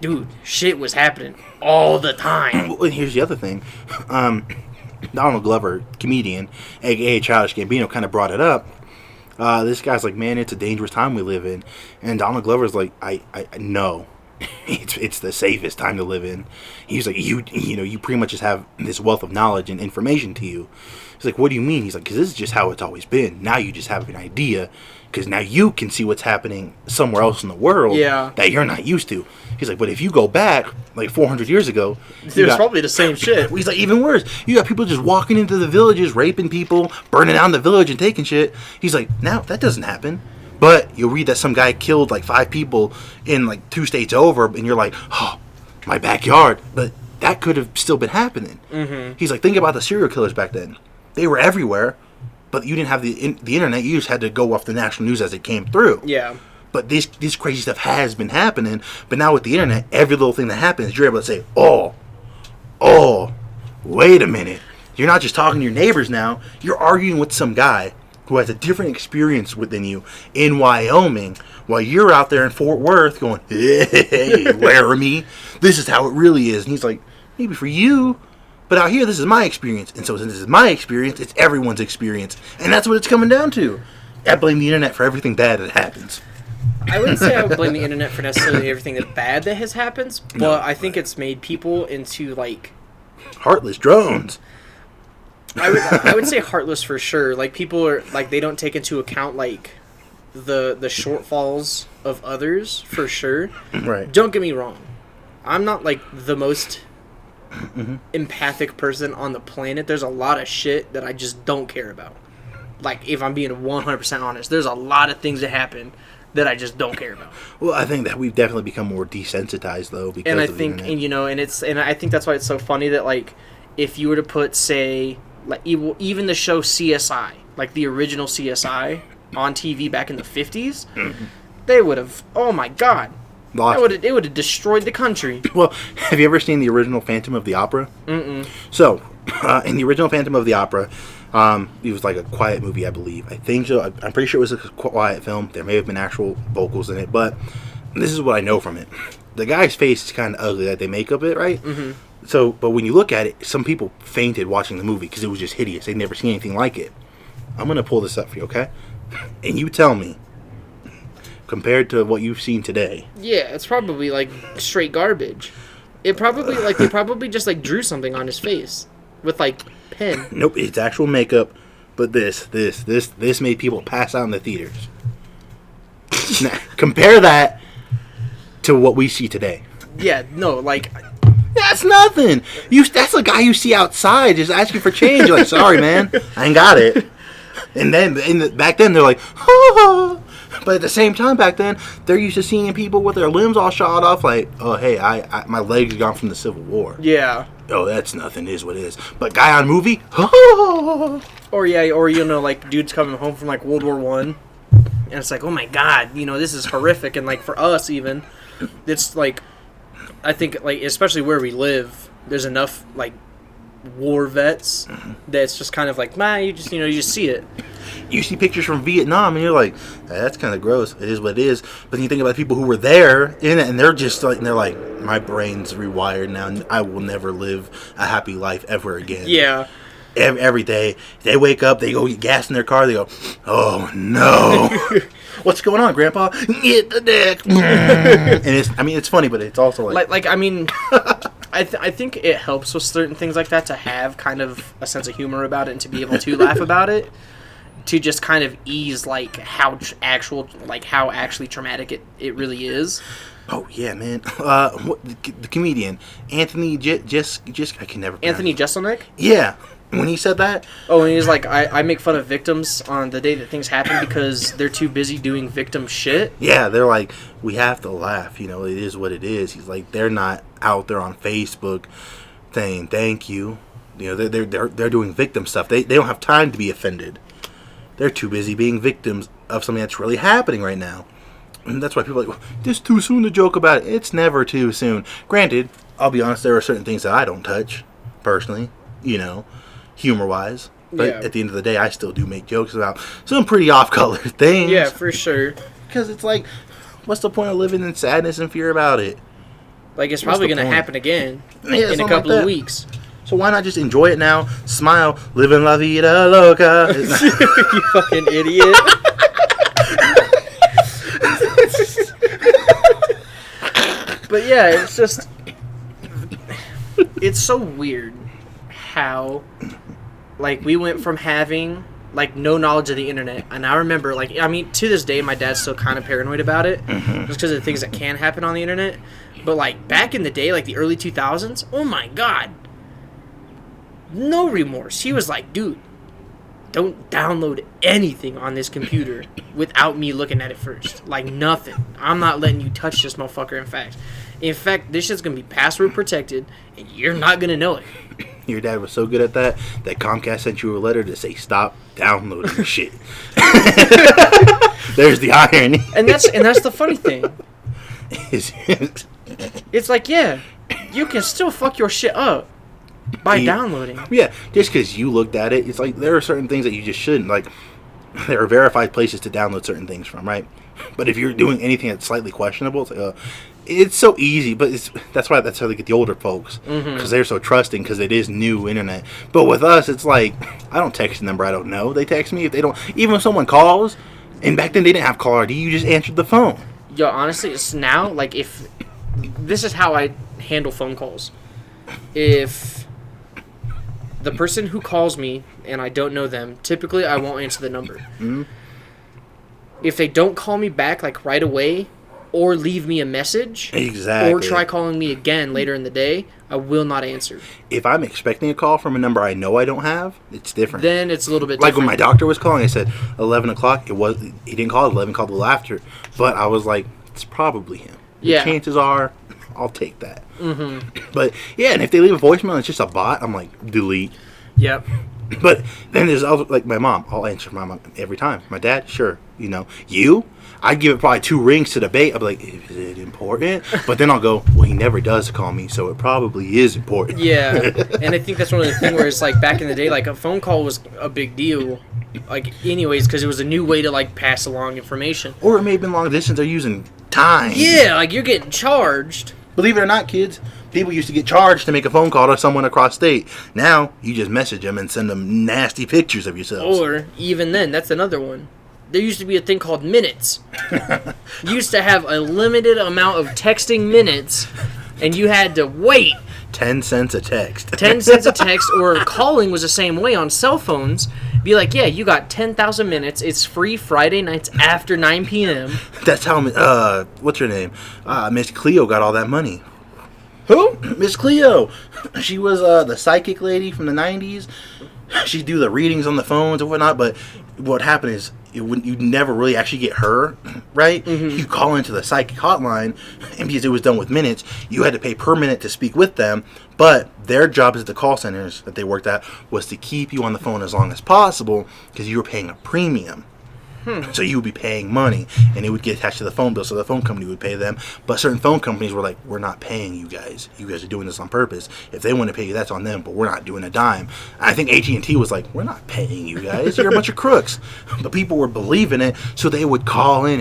shit was happening all the time. Well, and here's the other thing. Donald Glover, comedian, aka Childish Gambino, kind of brought it up. This guy's like, man, it's a dangerous time we live in, and Donald Glover's like, I know, it's the safest time to live in. He's like, you pretty much just have this wealth of knowledge and information to you. He's like, what do you mean? He's like, because this is just how it's always been. Now you just have an idea, because now you can see what's happening somewhere else in the world that you're not used to. He's like, but if you go back like 400 years ago, it was probably the same shit. He's like, even worse. You got people just walking into the villages, raping people, burning down the village and taking shit. He's like, now that doesn't happen. But you'll read that some guy killed like 5 people in like 2 states over, and you're like, oh, my backyard. But that could have still been happening. Mm-hmm. He's like, think about the serial killers back then. They were everywhere, but you didn't have the internet. You just had to go off the national news as it came through. Yeah. But this crazy stuff has been happening. But now with the internet, every little thing that happens, you're able to say, oh, wait a minute. You're not just talking to your neighbors now. You're arguing with some guy who has a different experience within you in Wyoming, while you're out there in Fort Worth going, hey, Laramie, this is how it really is. And he's like, maybe for you, but out here, this is my experience. And so since this is my experience, it's everyone's experience. And that's what it's coming down to. I blame the internet for everything bad that happens. I wouldn't say I would blame the internet for necessarily everything that bad that has happened, but I think it's made people into, like... heartless drones. I would say heartless for sure. Like, people are, like, they don't take into account, like, the shortfalls of others, for sure. Right. Don't get me wrong. I'm not, like, the most empathic person on the planet. There's a lot of shit that I just don't care about. Like, if I'm being 100% honest, there's a lot of things that happen that I just don't care about. Well, I think that we've definitely become more desensitized, though, because of the internet. And I think that's why it's so funny that, like, if you were to put, say, like, even the show CSI, like the original CSI on TV back in the 50s, they would have, oh my god, it would have destroyed the country. Well, have you ever seen the original Phantom of the Opera? Mm-mm. So, in the original Phantom of the Opera, it was like a quiet movie, I believe. I think so. I'm pretty sure it was a quiet film. There may have been actual vocals in it, but this is what I know from it. The guy's face is kind of ugly, like they make up it, right? Mm-hmm. So, but when you look at it, some people fainted watching the movie because it was just hideous. They'd never seen anything like it. I'm going to pull this up for you, okay? And you tell me, compared to what you've seen today. Yeah, it's probably, like, straight garbage. It probably, like, they probably just, like, drew something on his face with, like, pen. Nope, it's actual makeup, but this made people pass out in the theaters. Now, compare that to what we see today. Yeah, no, like... That's nothing. That's a guy you see outside just asking for change. You're like, sorry, man, I ain't got it. And then back then they're like, oh. But at the same time back then they're used to seeing people with their limbs all shot off. Like, oh hey, I my legs gone from the Civil War. Yeah. Oh, that's nothing. It is what it is. But guy on movie, oh. Or like dudes coming home from like World War I, and it's like, oh my god, this is horrific. And like for us even, it's like. I think, like, especially where we live, there's enough, like, war vets that it's just kind of like, you just see it. You see pictures from Vietnam, and you're like, that's kind of gross. It is what it is. But then you think about the people who were there in it, and they're just like, my brain's rewired now, and I will never live a happy life ever again. Yeah. Every day, they wake up, they go get gas in their car, they go, oh, no. What's going on, Grandpa? Get the dick. And it's funny, but it's also I think it helps with certain things like that to have kind of a sense of humor about it and to be able to laugh about it, to just kind of ease like how actually traumatic it really is. Oh yeah, man. The comedian Anthony I can never. Anthony Jeselnik? Yeah. When he said that? Oh, and he's like, I make fun of victims on the day that things happen because they're too busy doing victim shit. Yeah, they're like, we have to laugh. It is what it is. He's like, they're not out there on Facebook saying thank you. They're doing victim stuff. They don't have time to be offended. They're too busy being victims of something that's really happening right now. And that's why people are like, this too soon to joke about it. It's never too soon. Granted, I'll be honest, there are certain things that I don't touch, personally, humor-wise. But at the end of the day, I still do make jokes about some pretty off-color things. Yeah, for sure. Because it's like, what's the point of living in sadness and fear about it? Like, it's probably going to happen again in a couple of weeks. So why not just enjoy it now, smile, living la vida loca? You fucking idiot. But yeah, it's just... It's so weird how... Like, we went from having, like, no knowledge of the internet. And I remember, like, I mean, to this day, my dad's still kind of paranoid about it. Just because of the things that can happen on the internet. But, like, back in the day, like, the early 2000s, oh my god. No remorse. He was like, dude, don't download anything on this computer without me looking at it first. Like, nothing. I'm not letting you touch this motherfucker, in fact, this shit's going to be password protected, and you're not going to know it. Your dad was so good at that Comcast sent you a letter to say, stop downloading shit. There's the irony. And that's the funny thing. It's like, yeah, you can still fuck your shit up by downloading. Yeah, just because you looked at it, it's like there are certain things that you just shouldn't. Like, there are verified places to download certain things from, right? But if you're doing anything that's slightly questionable, it's like, it's so easy. But that's how they get the older folks, because they're so trusting, because it is new internet. But with us, it's like, I don't text a number I don't know. They text me if they don't. Even if someone calls, and back then they didn't have caller ID, you just answered the phone. Yo, honestly, it's now, like, if... This is how I handle phone calls. If the person who calls me, and I don't know them, typically I won't answer the number. Mm-hmm. If they don't call me back, like, right away, or leave me a message, exactly, or try calling me again later in the day, I will not answer. If I'm expecting a call from a number I know I don't have, it's different. Then it's a little bit like different. when my doctor was calling, I said 11 o'clock. He didn't call at 11, called a little after. But I was like, it's probably him. Yeah. The chances are, I'll take that. But yeah, and if they leave a voicemail and it's just a bot, I'm like, delete. Yep. But then there's other, like my mom. I'll answer my mom every time. My dad, sure. You? I'd give it probably 2 rings to debate. I'd be like, is it important? But then I'll go, well, he never does call me, so it probably is important. Yeah. And I think that's one of the things where it's like back in the day, like a phone call was a big deal. Like, anyways, because it was a new way to, like, pass along information. Or it may have been long distance. They're using time. Yeah, like, you're getting charged. Believe it or not, kids, people used to get charged to make a phone call to someone across state. Now, you just message them and send them nasty pictures of yourselves. Or, even then, that's another one. There used to be a thing called minutes. You used to have a limited amount of texting minutes, and you had to wait. 10 cents a text. 10 cents a text, or calling was the same way on cell phones. Be like, yeah, you got 10,000 minutes. It's free Friday nights after 9 p.m. That's how, what's her name? Miss Cleo got all that money. Who? Miss Cleo. She was the psychic lady from the 90s. She'd do the readings on the phones and whatnot, but what happened is you'd never really actually get her, right? You call into the psychic hotline, and because it was done with minutes, you had to pay per minute to speak with them, but their job at the call centers that they worked at was to keep you on the phone as long as possible, because you were paying a premium. So you would be paying money, and it would get attached to the phone bill, so the phone company would pay them. But certain phone companies were like, we're not paying you guys. You guys are doing this on purpose. If they want to pay you, that's on them, but we're not doing a dime. I think AT&T was like, we're not paying you guys. You're a bunch of crooks. But people were believing it, so they would call in,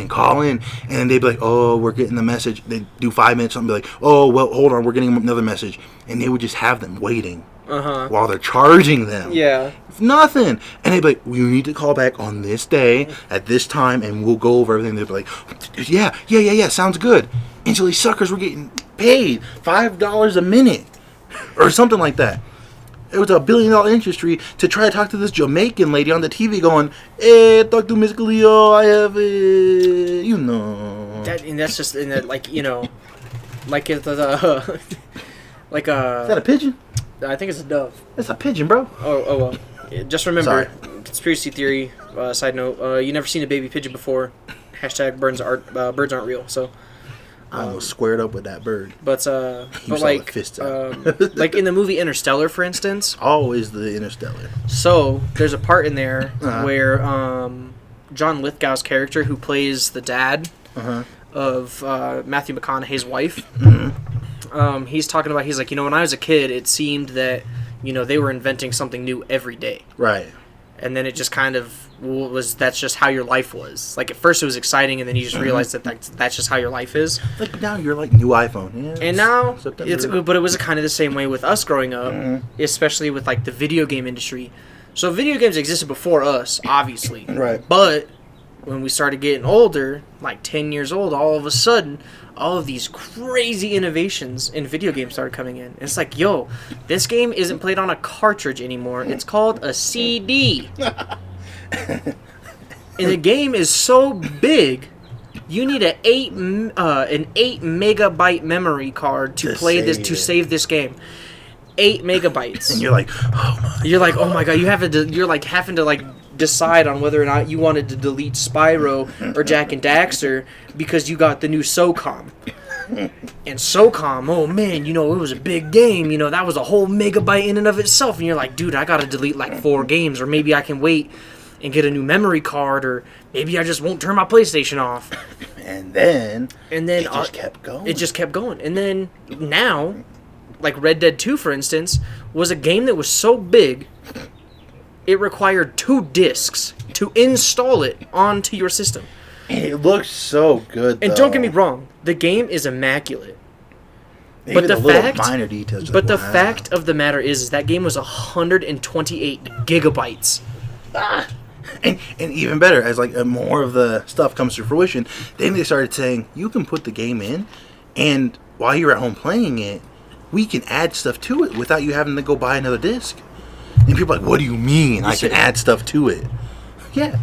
and they'd be like, oh, we're getting the message. They'd do 5 minutes, and be like, oh, well, hold on, we're getting another message. And they would just have them waiting. While they're charging them. Yeah. Nothing. And they'd be like, well, you need to call back on this day at this time and we'll go over everything. They'd be like, yeah, sounds good. Until these suckers were getting paid $5 a minute or something like that. It was $1 billion industry to try to talk to this Jamaican lady on the TV going, hey, talk to Miss Cleo, I have a, That's just, like, like it's like Is that a pigeon? I think it's a dove. It's a pigeon, bro. Oh well. Yeah, just remember, Sorry. conspiracy theory, side note, you never seen a baby pigeon before. # birds aren't real, so. I almost squared up with that bird. But saw like, the fist out. like in the movie Interstellar, for instance. Always the Interstellar. So, there's a part in there where John Lithgow's character, who plays the dad of Matthew McConaughey's wife. He's talking about, he's like, when I was a kid, it seemed that, they were inventing something new every day. Right. And then it just kind of that's just how your life was. Like, at first it was exciting, and then you just realized that that's just how your life is. Like, now you're like, new iPhone. Yeah, and now, September. but it was kind of the same way with us growing up, especially with, like, the video game industry. So video games existed before us, obviously. Right. But when we started getting older, like 10 years old, all of a sudden, all of these crazy innovations in video games started coming in. And it's like, yo, this game isn't played on a cartridge anymore. It's called a CD. And the game is so big, you need an 8 megabyte memory card to save this game. 8 megabytes. And you're like, oh my god, you're like having to like decide on whether or not you wanted to delete Spyro or Jack and Daxter because you got the new SOCOM. And SOCOM, oh man, it was a big game, that was a whole megabyte in and of itself, and you're like, dude, I gotta delete like 4 games, or maybe I can wait and get a new memory card, or maybe I just won't turn my PlayStation off. And then it just kept going. And then now, like Red Dead 2, for instance, was a game that was so big, it required 2 discs to install it onto your system. And it looks so good, And don't get me wrong, the game is immaculate. Even the little minor details. But the fact of the matter is that game was 128 gigabytes. And even better, as like more of the stuff comes to fruition, then they started saying, you can put the game in, and while you're at home playing it, we can add stuff to it without you having to go buy another disc. And people are like, what do you mean I can add stuff to it? Yeah.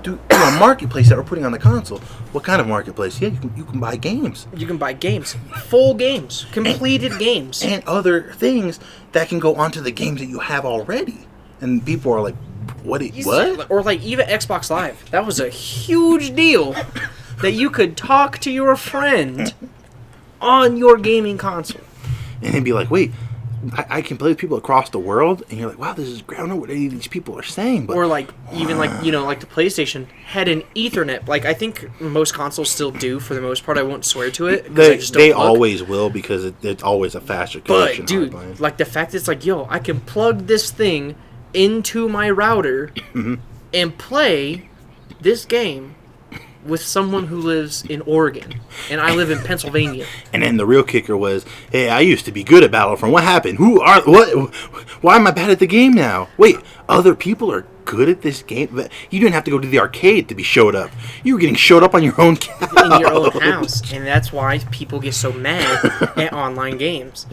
Do a marketplace that we're putting on the console. What kind of marketplace? Yeah, you can buy games. You can buy games. Full games. Completed games. And other things that can go onto the games that you have already. And people are like, what? Or like even Xbox Live. That was a huge deal that you could talk to your friend on your gaming console. And they'd be like, wait, I can play with people across the world, and you're like, wow, this is ground up what any of these people are saying. But or like even like like the PlayStation had an Ethernet. Like I think most consoles still do for the most part. I won't swear to it. They always will because it's always a faster connection. But dude, like the fact it's like, yo, I can plug this thing into my router and play this game with someone who lives in Oregon, and I live in Pennsylvania. And then the real kicker was, hey, I used to be good at Battlefront. What happened? Why am I bad at the game now? Wait, other people are good at this game? You didn't have to go to the arcade to be showed up. You were getting showed up on your own couch. In your own house. And that's why people get so mad at online games.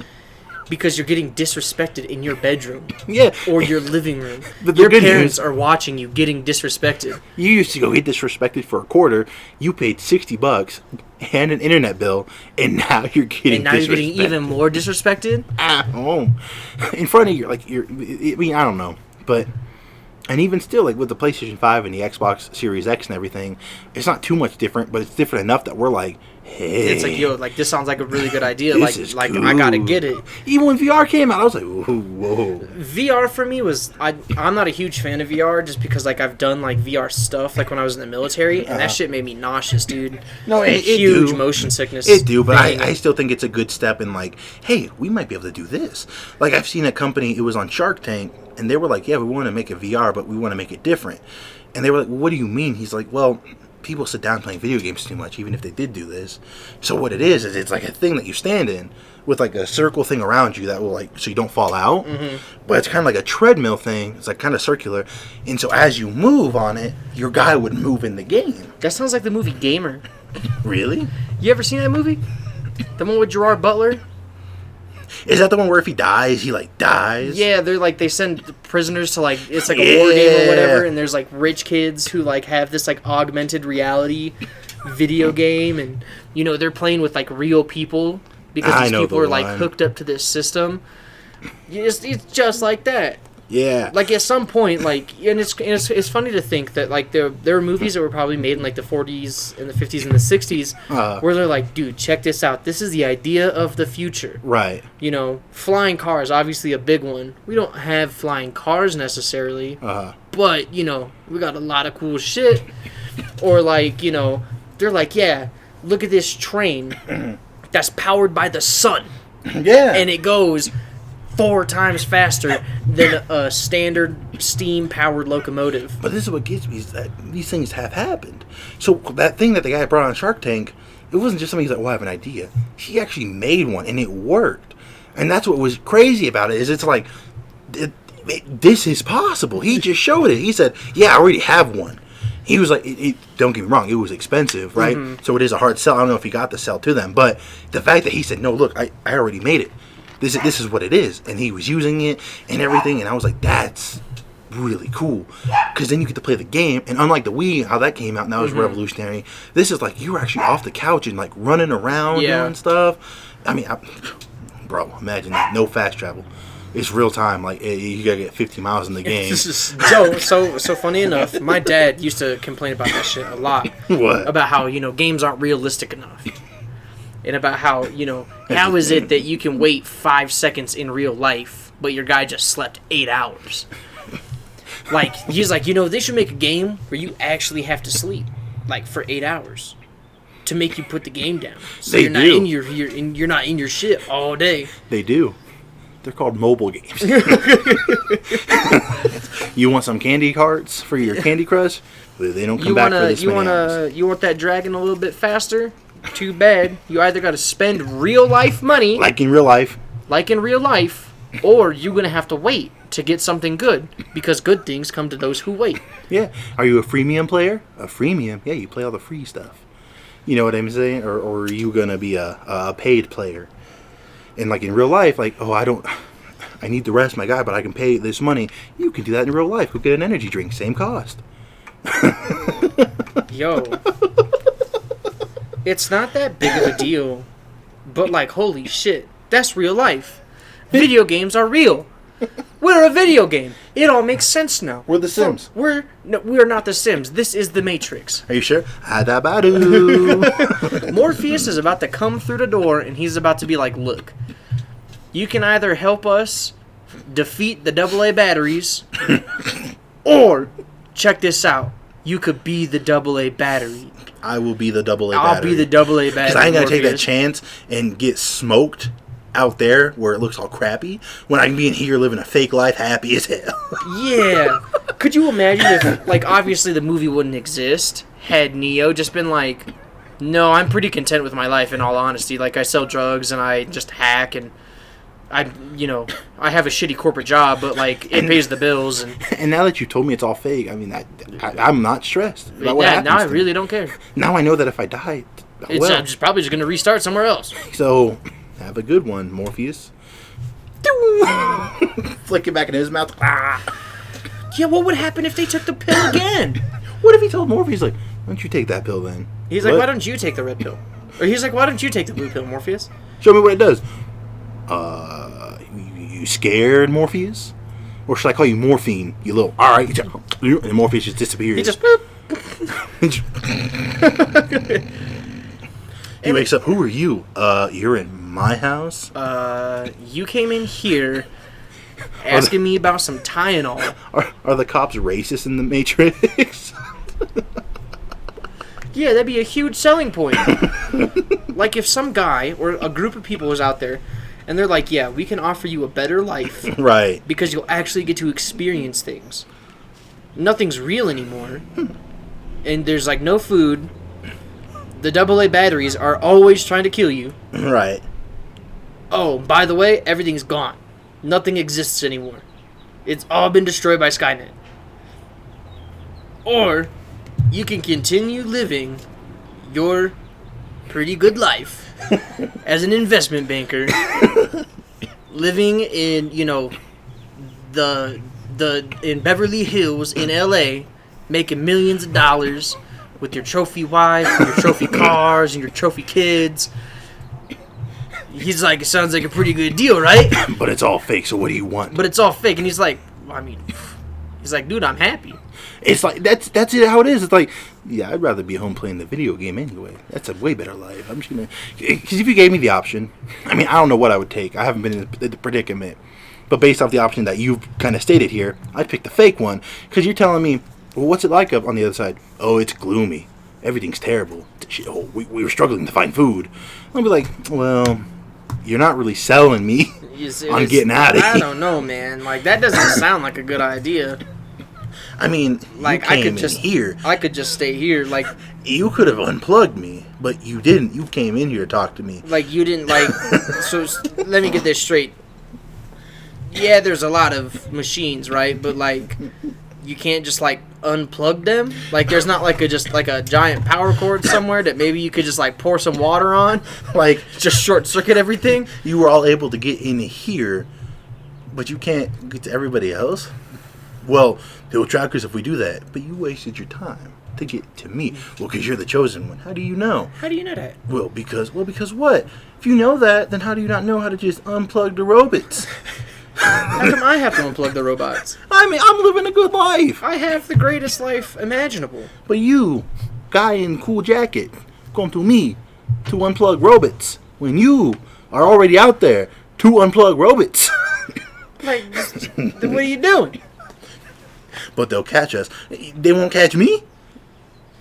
Because you're getting disrespected in your bedroom. Yeah. Or your living room. But your parents are watching you getting disrespected. You used to go get disrespected for a quarter. You paid $60 and an internet bill, and now you're getting you're getting even more disrespected? At home. In front of I don't know. But and even still, like with the PlayStation 5 and the Xbox Series X and everything, it's not too much different, but it's different enough that we're like, hey, it's like, yo, like this sounds like a really good idea. This like cool. I gotta get it. Even when VR came out, I was like, whoa. VR for me was I'm not a huge fan of VR just because like I've done like VR stuff like when I was in the military, and that shit made me nauseous, dude. No, huge motion sickness. It do, but I still think it's a good step in like, hey, we might be able to do this. Like I've seen a company, it was on Shark Tank, and they were like, yeah, we want to make a VR, but we want to make it different. And they were like, well, what do you mean? He's like, well, people sit down playing video games too much, even if they did do this. So what it is it's like a thing that you stand in with like a circle thing around you that will like, so you don't fall out. But it's kind of like a treadmill thing. It's like kind of circular. And so as you move on it, your guy would move in the game. That sounds like the movie Gamer. Really? You ever seen that movie? The one with Gerard Butler? Is that the one where if he dies, he like dies? Yeah, they're like they send prisoners to like it's like a war game or whatever, and there's like rich kids who like have this like augmented reality video game, and they're playing with like real people because these people are like hooked up to this system. It's just like that. Yeah. Like at some point, like, and it's funny to think that like there were movies that were probably made in like the 40s and the 50s and the 60s where they're like, dude, check this out. This is the idea of the future. Right. Flying cars, obviously a big one. We don't have flying cars necessarily, but we got a lot of cool shit. Or like they're like, yeah, look at this train that's powered by the sun. Yeah. And it goes 4 times faster than a standard steam-powered locomotive. But this is what gets me, is that these things have happened. So that thing that the guy brought on Shark Tank, it wasn't just something he's like, well, I have an idea. He actually made one, and it worked. And that's what was crazy about it, is it's like, this is possible. He just showed it. He said, yeah, I already have one. He was like, don't get me wrong, it was expensive, right? Mm-hmm. So it is a hard sell. I don't know if he got the sell to them. But the fact that he said, no, look, I already made it. This is what it is. And he was using it and everything. And I was like, that's really cool. Because then you get to play the game. And unlike the Wii, how that came out, and that was revolutionary. This is like, you were actually off the couch and like running around doing stuff. I mean, bro, imagine that. No fast travel. It's real time. Like, you gotta get 50 miles in the game. This is so funny enough. My dad used to complain about that shit a lot. What? About how, games aren't realistic enough. And about how, how is it that you can wait 5 seconds in real life, but your guy just slept 8 hours? Like, he's like, they should make a game where you actually have to sleep, like, for 8 hours to make you put the game down. So you're not in your shit all day. They do. They're called mobile games. You want some candy carts for your Candy Crush? They don't come back for this many hours. You want that dragon a little bit faster? Too bad. You either got to spend real life money, like in real life, or you're gonna have to wait to get something good, because good things come to those who wait. Yeah. Are you a freemium player? A freemium? Yeah, you play all the free stuff. You know what I'm saying? Or are you gonna be a paid player? And like in real life, like, I need to rest my guy, but I can pay this money. You can do that in real life. Go get an energy drink, same cost. Yo. It's not that big of a deal, but like, holy shit, that's real life. Video games are real. We're a video game. It all makes sense now. We're the Sims. We're not the Sims. This is the Matrix. Are you sure? Morpheus is about to come through the door, and he's about to be like, look, you can either help us defeat the AA batteries, or, check this out, you could be the AA battery. I will be the AA battery. I'll be the AA battery. Because I ain't going to take that chance and get smoked out there where it looks all crappy when I can be in here living a fake life happy as hell. Yeah. Could you imagine if, like, obviously the movie wouldn't exist had Neo just been like, no, I'm pretty content with my life in all honesty. Like, I sell drugs and I just hack and I have a shitty corporate job, but like it pays the bills. And now that you told me it's all fake, I mean, I'm not stressed about what happens. Now I really don't care. Now I know that if I die, I'm probably just going to restart somewhere else. So, have a good one, Morpheus. Flick it back in his mouth. Yeah, what would happen if they took the pill again? What if he told Morpheus, like, why don't you take that pill then? He's like, why don't you take the red pill? Or he's like, why don't you take the blue pill, Morpheus? Show me what it does. You scared, Morpheus? Or should I call you Morphine, you little... Alright. And Morpheus just disappears. He just... He wakes up. Who are you? You're in my house? You came in here asking me about some Tylenol. Are the cops racist in the Matrix? Yeah, that'd be a huge selling point. Like if some guy or a group of people was out there and they're like, yeah, we can offer you a better life. Right. Because you'll actually get to experience things. Nothing's real anymore. And there's like no food. The AA batteries are always trying to kill you. Right. Oh, by the way, everything's gone. Nothing exists anymore. It's all been destroyed by Skynet. Or you can continue living your pretty good life as an investment banker, living in, in Beverly Hills in LA, making millions of dollars with your trophy wife, and your trophy cars, and your trophy kids. He's like, it sounds like a pretty good deal, right? But it's all fake, so what do you want? But it's all fake, and he's like, dude, I'm happy. It's like, that's it, how it is. It's like, yeah, I'd rather be home playing the video game anyway. That's a way better life. I'm just gonna, because if you gave me the option, I mean, I don't know what I would take. I haven't been in the predicament. But based off the option that you've kind of stated here, I'd pick the fake one. Because you're telling me, well, what's it like up on the other side? Oh, it's gloomy. everything's terrible. Oh, we were struggling to find food. I'll be like, well, you're not really selling me on getting out of here. I don't know, man. Like, that doesn't sound like a good idea. I mean, like, you came in here. I could just stay here. Like, you could have unplugged me, but you didn't. You came in here to talk to me. Like, you didn't, like... So, let me get this straight. Yeah, there's a lot of machines, right? But, like, you can't just, like, unplug them? Like, there's not, like, a giant power cord somewhere that maybe you could just, like, pour some water on? Like, just short-circuit everything? You were all able to get in here, but you can't get to everybody else? Well, they'll track us if we do that. But you wasted your time to get to me. Well, because you're the chosen one. How do you know? How do you know that? Well, because what? If you know that, then how do you not know how to just unplug the robots? How come I have to unplug the robots? I mean, I'm living a good life. I have the greatest life imaginable. But you, guy in cool jacket, come to me to unplug robots when you are already out there to unplug robots. Like, what are you doing? But they'll catch us. They won't catch me?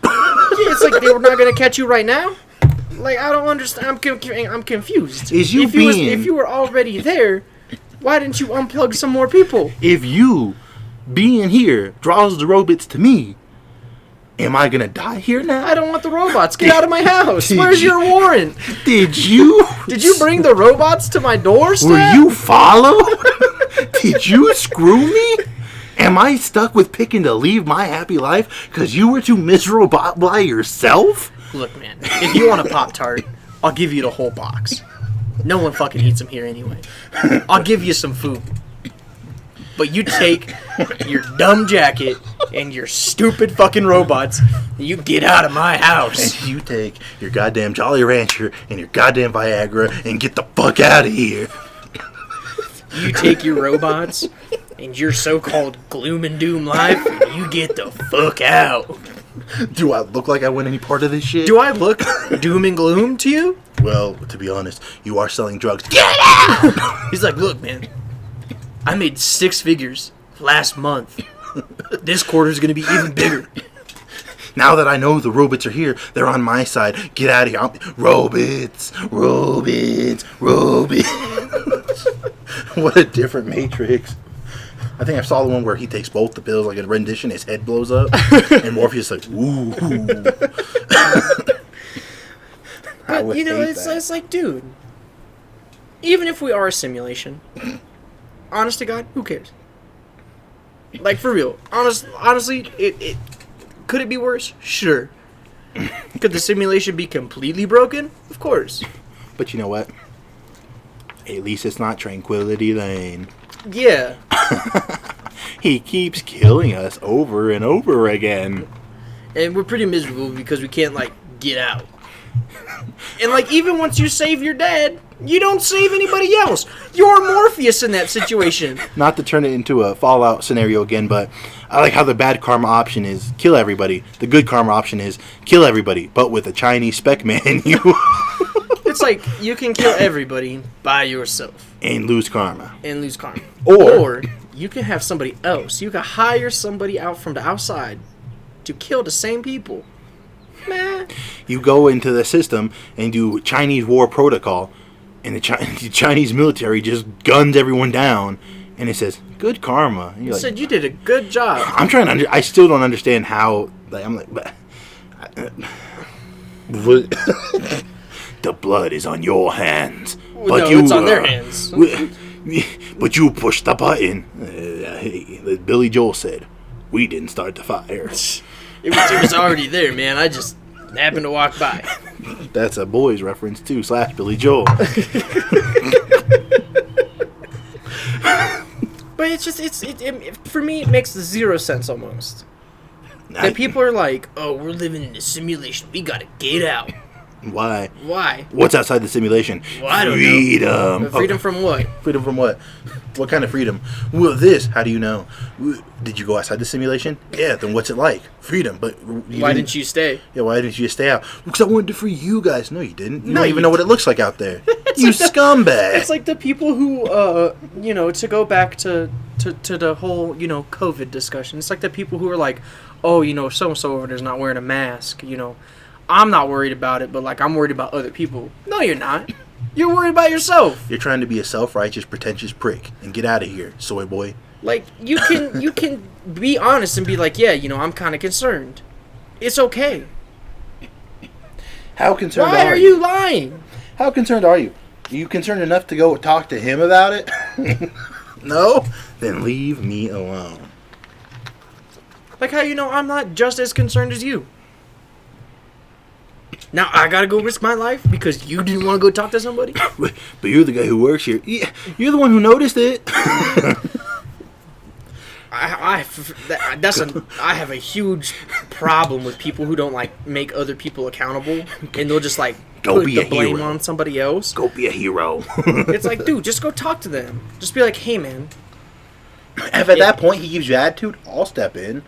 Yeah, it's like they were not going to catch you right now? Like, I don't understand. I'm confused. If you were already there, why didn't you unplug some more people? If you being here draws the robots to me, am I going to die here now? I don't want the robots. Get out of my house. Where's your warrant? Did you bring the robots to my doorstep? Will you follow? Did you screw me? Am I stuck with picking to leave my happy life because you were too miserable by yourself? Look, man, if you want a Pop-Tart, I'll give you the whole box. No one fucking eats them here anyway. I'll give you some food. But you take your dumb jacket and your stupid fucking robots, and you get out of my house. And you take your goddamn Jolly Rancher and your goddamn Viagra and get the fuck out of here. You take your robots and your so-called gloom and doom life, and you get the fuck out. Do I look like I want any part of this shit? Do I look doom and gloom to you? Well, to be honest, you are selling drugs. Get out! He's like, look, man, I made 6 figures last month. This quarter's gonna be even bigger. Now that I know the robots are here, they're on my side. Get out of here. Robots. What a different Matrix. I think I saw the one where he takes both the pills like a rendition, his head blows up, and Morpheus is like, ooh. But, you know, it's like, dude, even if we are a simulation, honest to God, who cares? Like, for real. Honestly, it could it be worse? Sure. Could the simulation be completely broken? Of course. But you know what? At least it's not Tranquility Lane. Yeah. He keeps killing us over and over again. And we're pretty miserable because we can't, like, get out. And, like, even once you save your dad, you don't save anybody else. You're Morpheus in that situation. Not to turn it into a Fallout scenario again, but I like how the bad karma option is kill everybody. The good karma option is kill everybody, but with a Chinese spec menu. It's like, you can kill everybody by yourself. And lose karma. Or you can have somebody else. You can hire somebody out from the outside to kill the same people. Man. You go into the system and do Chinese war protocol, and the Chinese military just guns everyone down, and it says, good karma. And you're like, said you did a good job. I'm trying to I still don't understand how, like, I'm like, the blood is on your hands. But no, it's on their hands. But you pushed the button. Billy Joel said, we didn't start the fire. It was already there, man. I just happened to walk by. That's a Boys reference, too, / Billy Joel. But it's just, for me, it makes 0 sense almost. That people are like, oh, we're living in a simulation. We gotta get out. Why? What's outside the simulation? Well, I don't know. Freedom from what? Freedom from what? What kind of freedom? Well, this. How do you know? Did you go outside the simulation? Yeah. Then what's it like? Freedom. But why didn't you stay? Yeah. Why didn't you stay out? Because I wanted to free you guys. No, you didn't. You don't even know what it looks like out there. You like scumbag. It's like the people who, to go back to the whole, COVID discussion. It's like the people who are like, oh, you know, so and so over there's not wearing a mask. You know, I'm not worried about it, but like I'm worried about other people. No, you're not. You're worried about yourself. You're trying to be a self-righteous, pretentious prick and get out of here, soy boy. Like you can be honest and be like, yeah, you know, I'm kind of concerned. It's okay. How concerned Why are you lying? How concerned are you? Are you concerned enough to go talk to him about it? No? Then leave me alone. Like how you know I'm not just as concerned as you. Now I gotta go risk my life because you didn't want to go talk to somebody? But you're the guy who works here. Yeah, you're the one who noticed it. I have a huge problem with people who don't like make other people accountable, and they'll just like put the blame on somebody else. Go be a hero. It's like, dude, just go talk to them. Just be like, hey, man. If at that point he gives you attitude, I'll step in.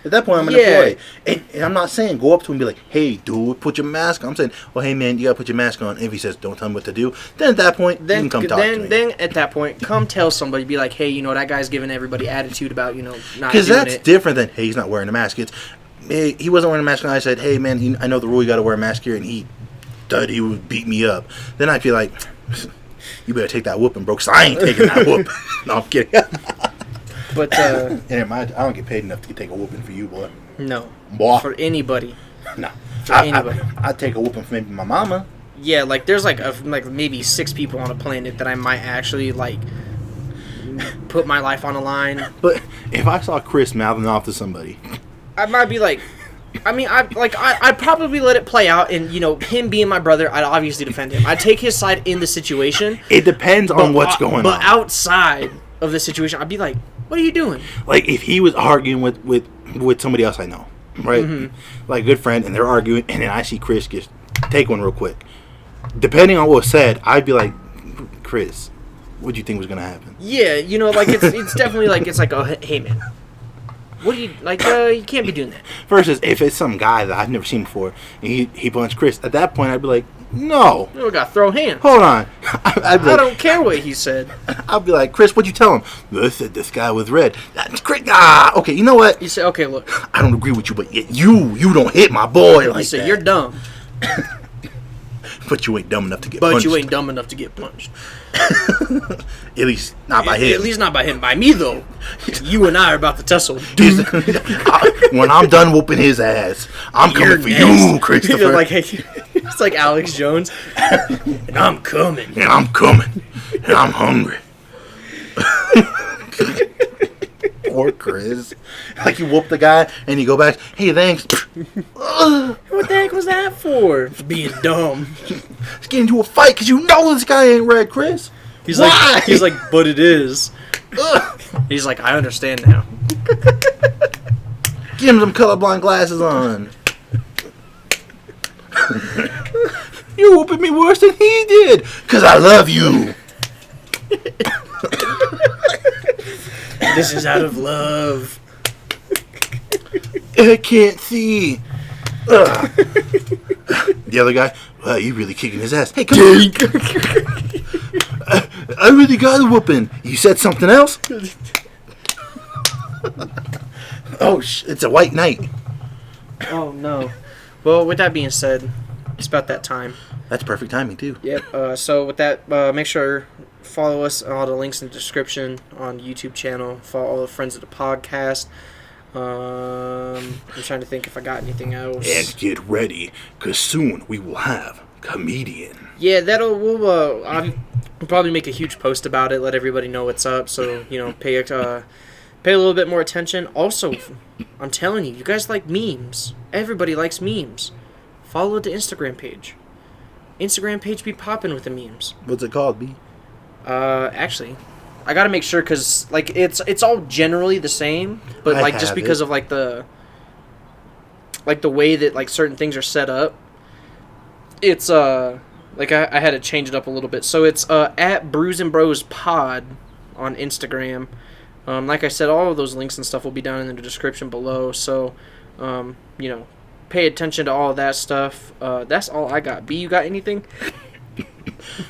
At that point, I'm an employee. And I'm not saying go up to him and be like, hey, dude, put your mask on. I'm saying, well, hey, man, you got to put your mask on. And if he says, don't tell me what to do, then at that point, you can come talk to me. Then at that point, come tell somebody, be like, hey, you know, that guy's giving everybody attitude about, you know, not doing it. Because that's different than, hey, he's not wearing a mask. It's, hey, he wasn't wearing a mask, and I said, hey, man, I know the rule, you got to wear a mask here, and he would beat me up. Then I'd feel like, you better take that whooping, bro, because I ain't taking that whooping. No, I'm kidding. But, and I don't get paid enough to take a whooping for you, boy. No. Boy. For anybody. No. For anybody. I'd take a whooping for maybe my mama. Yeah, like, there's, like maybe 6 people on a planet that I might actually, like, put my life on the line. But if I saw Chris mouthing off to somebody, I might be like, I mean, I'd probably let it play out, and, you know, him being my brother, I'd obviously defend him. I'd take his side in the situation. It depends on what's going on. But outside of the situation, I'd be like, what are you doing? Like, if he was arguing with somebody else I know, right? Mm-hmm. Like, a good friend, and they're arguing, and then I see Chris just take one real quick. Depending on what was said, I'd be like, Chris, what do you think was going to happen? Yeah, you know, like, it's definitely like, it's like, oh, hey, man. What do you, like, you can't be doing that. Versus if it's some guy that I've never seen before, and he punched Chris, at that point, I'd be like, no. We got to throw hands. Hold on. I don't care what he said. I'll be like, Chris, what'd you tell him? I said this guy was red. That's Chris. Okay, you know what? You say, okay, look. I don't agree with you, but you don't hit my boy like that. You're dumb. But you ain't dumb enough to get punched. But you ain't dumb enough to get punched. At least not by him. At least not by him. By me, though. You and I are about to tussle. When I'm done whooping his ass, I'm coming for you, Christopher. You're like, hey, it's like Alex Jones. And I'm coming. And I'm coming. And I'm hungry. Poor Chris. Like, you whoop the guy, and you go back, hey, thanks. What the heck was that for? Being dumb. Let's get into a fight, because you know this guy ain't red, Chris. He's like, but it is. He's like, I understand now. Get him some colorblind glasses on. You're whooping me worse than he did, because I love you. This is out of love. I can't see. The other guy, wow, you really kicking his ass. Hey, come on. I really got a whooping. You said something else? Oh, it's a white knight. Oh, no. Well, with that being said, it's about that time. That's perfect timing, too. Yep. So with that, make sure follow us on all the links in the description on the YouTube channel. Follow all the friends of the podcast. I'm trying to think if I got anything else. And get ready, because soon we will have comedian. Yeah, I'll probably make a huge post about it, let everybody know what's up, so, you know, pay a little bit more attention. Also, I'm telling you, you guys like memes. Everybody likes memes. Follow the Instagram page. Instagram page be popping with the memes. What's it called, B? Actually, I gotta make sure, because, like, it's all generally the same, but, like, just because of, like, the way that, like, certain things are set up, it's, like, I had to change it up a little bit. So it's, at Brews and Bros Pod on Instagram. Like I said, all of those links and stuff will be down in the description below, so, you know, pay attention to all of that stuff. That's all I got. B, you got anything?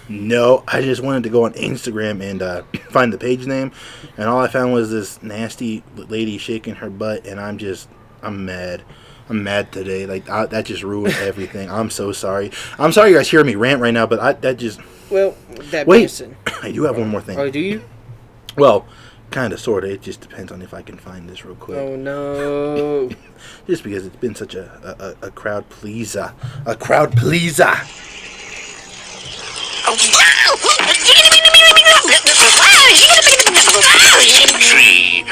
No, I just wanted to go on Instagram and find the page name, and all I found was this nasty lady shaking her butt, and I'm I'm mad. I'm mad today. Like that just ruined everything. I'm so sorry. I'm sorry you guys hear me rant right now, but that just. Well, that Wait. being said. I do have one more thing. Oh, do you? Well, kind of, sort of. It just depends on if I can find this real quick. Oh no. Just because it's been such a crowd pleaser. A crowd pleaser. Tree.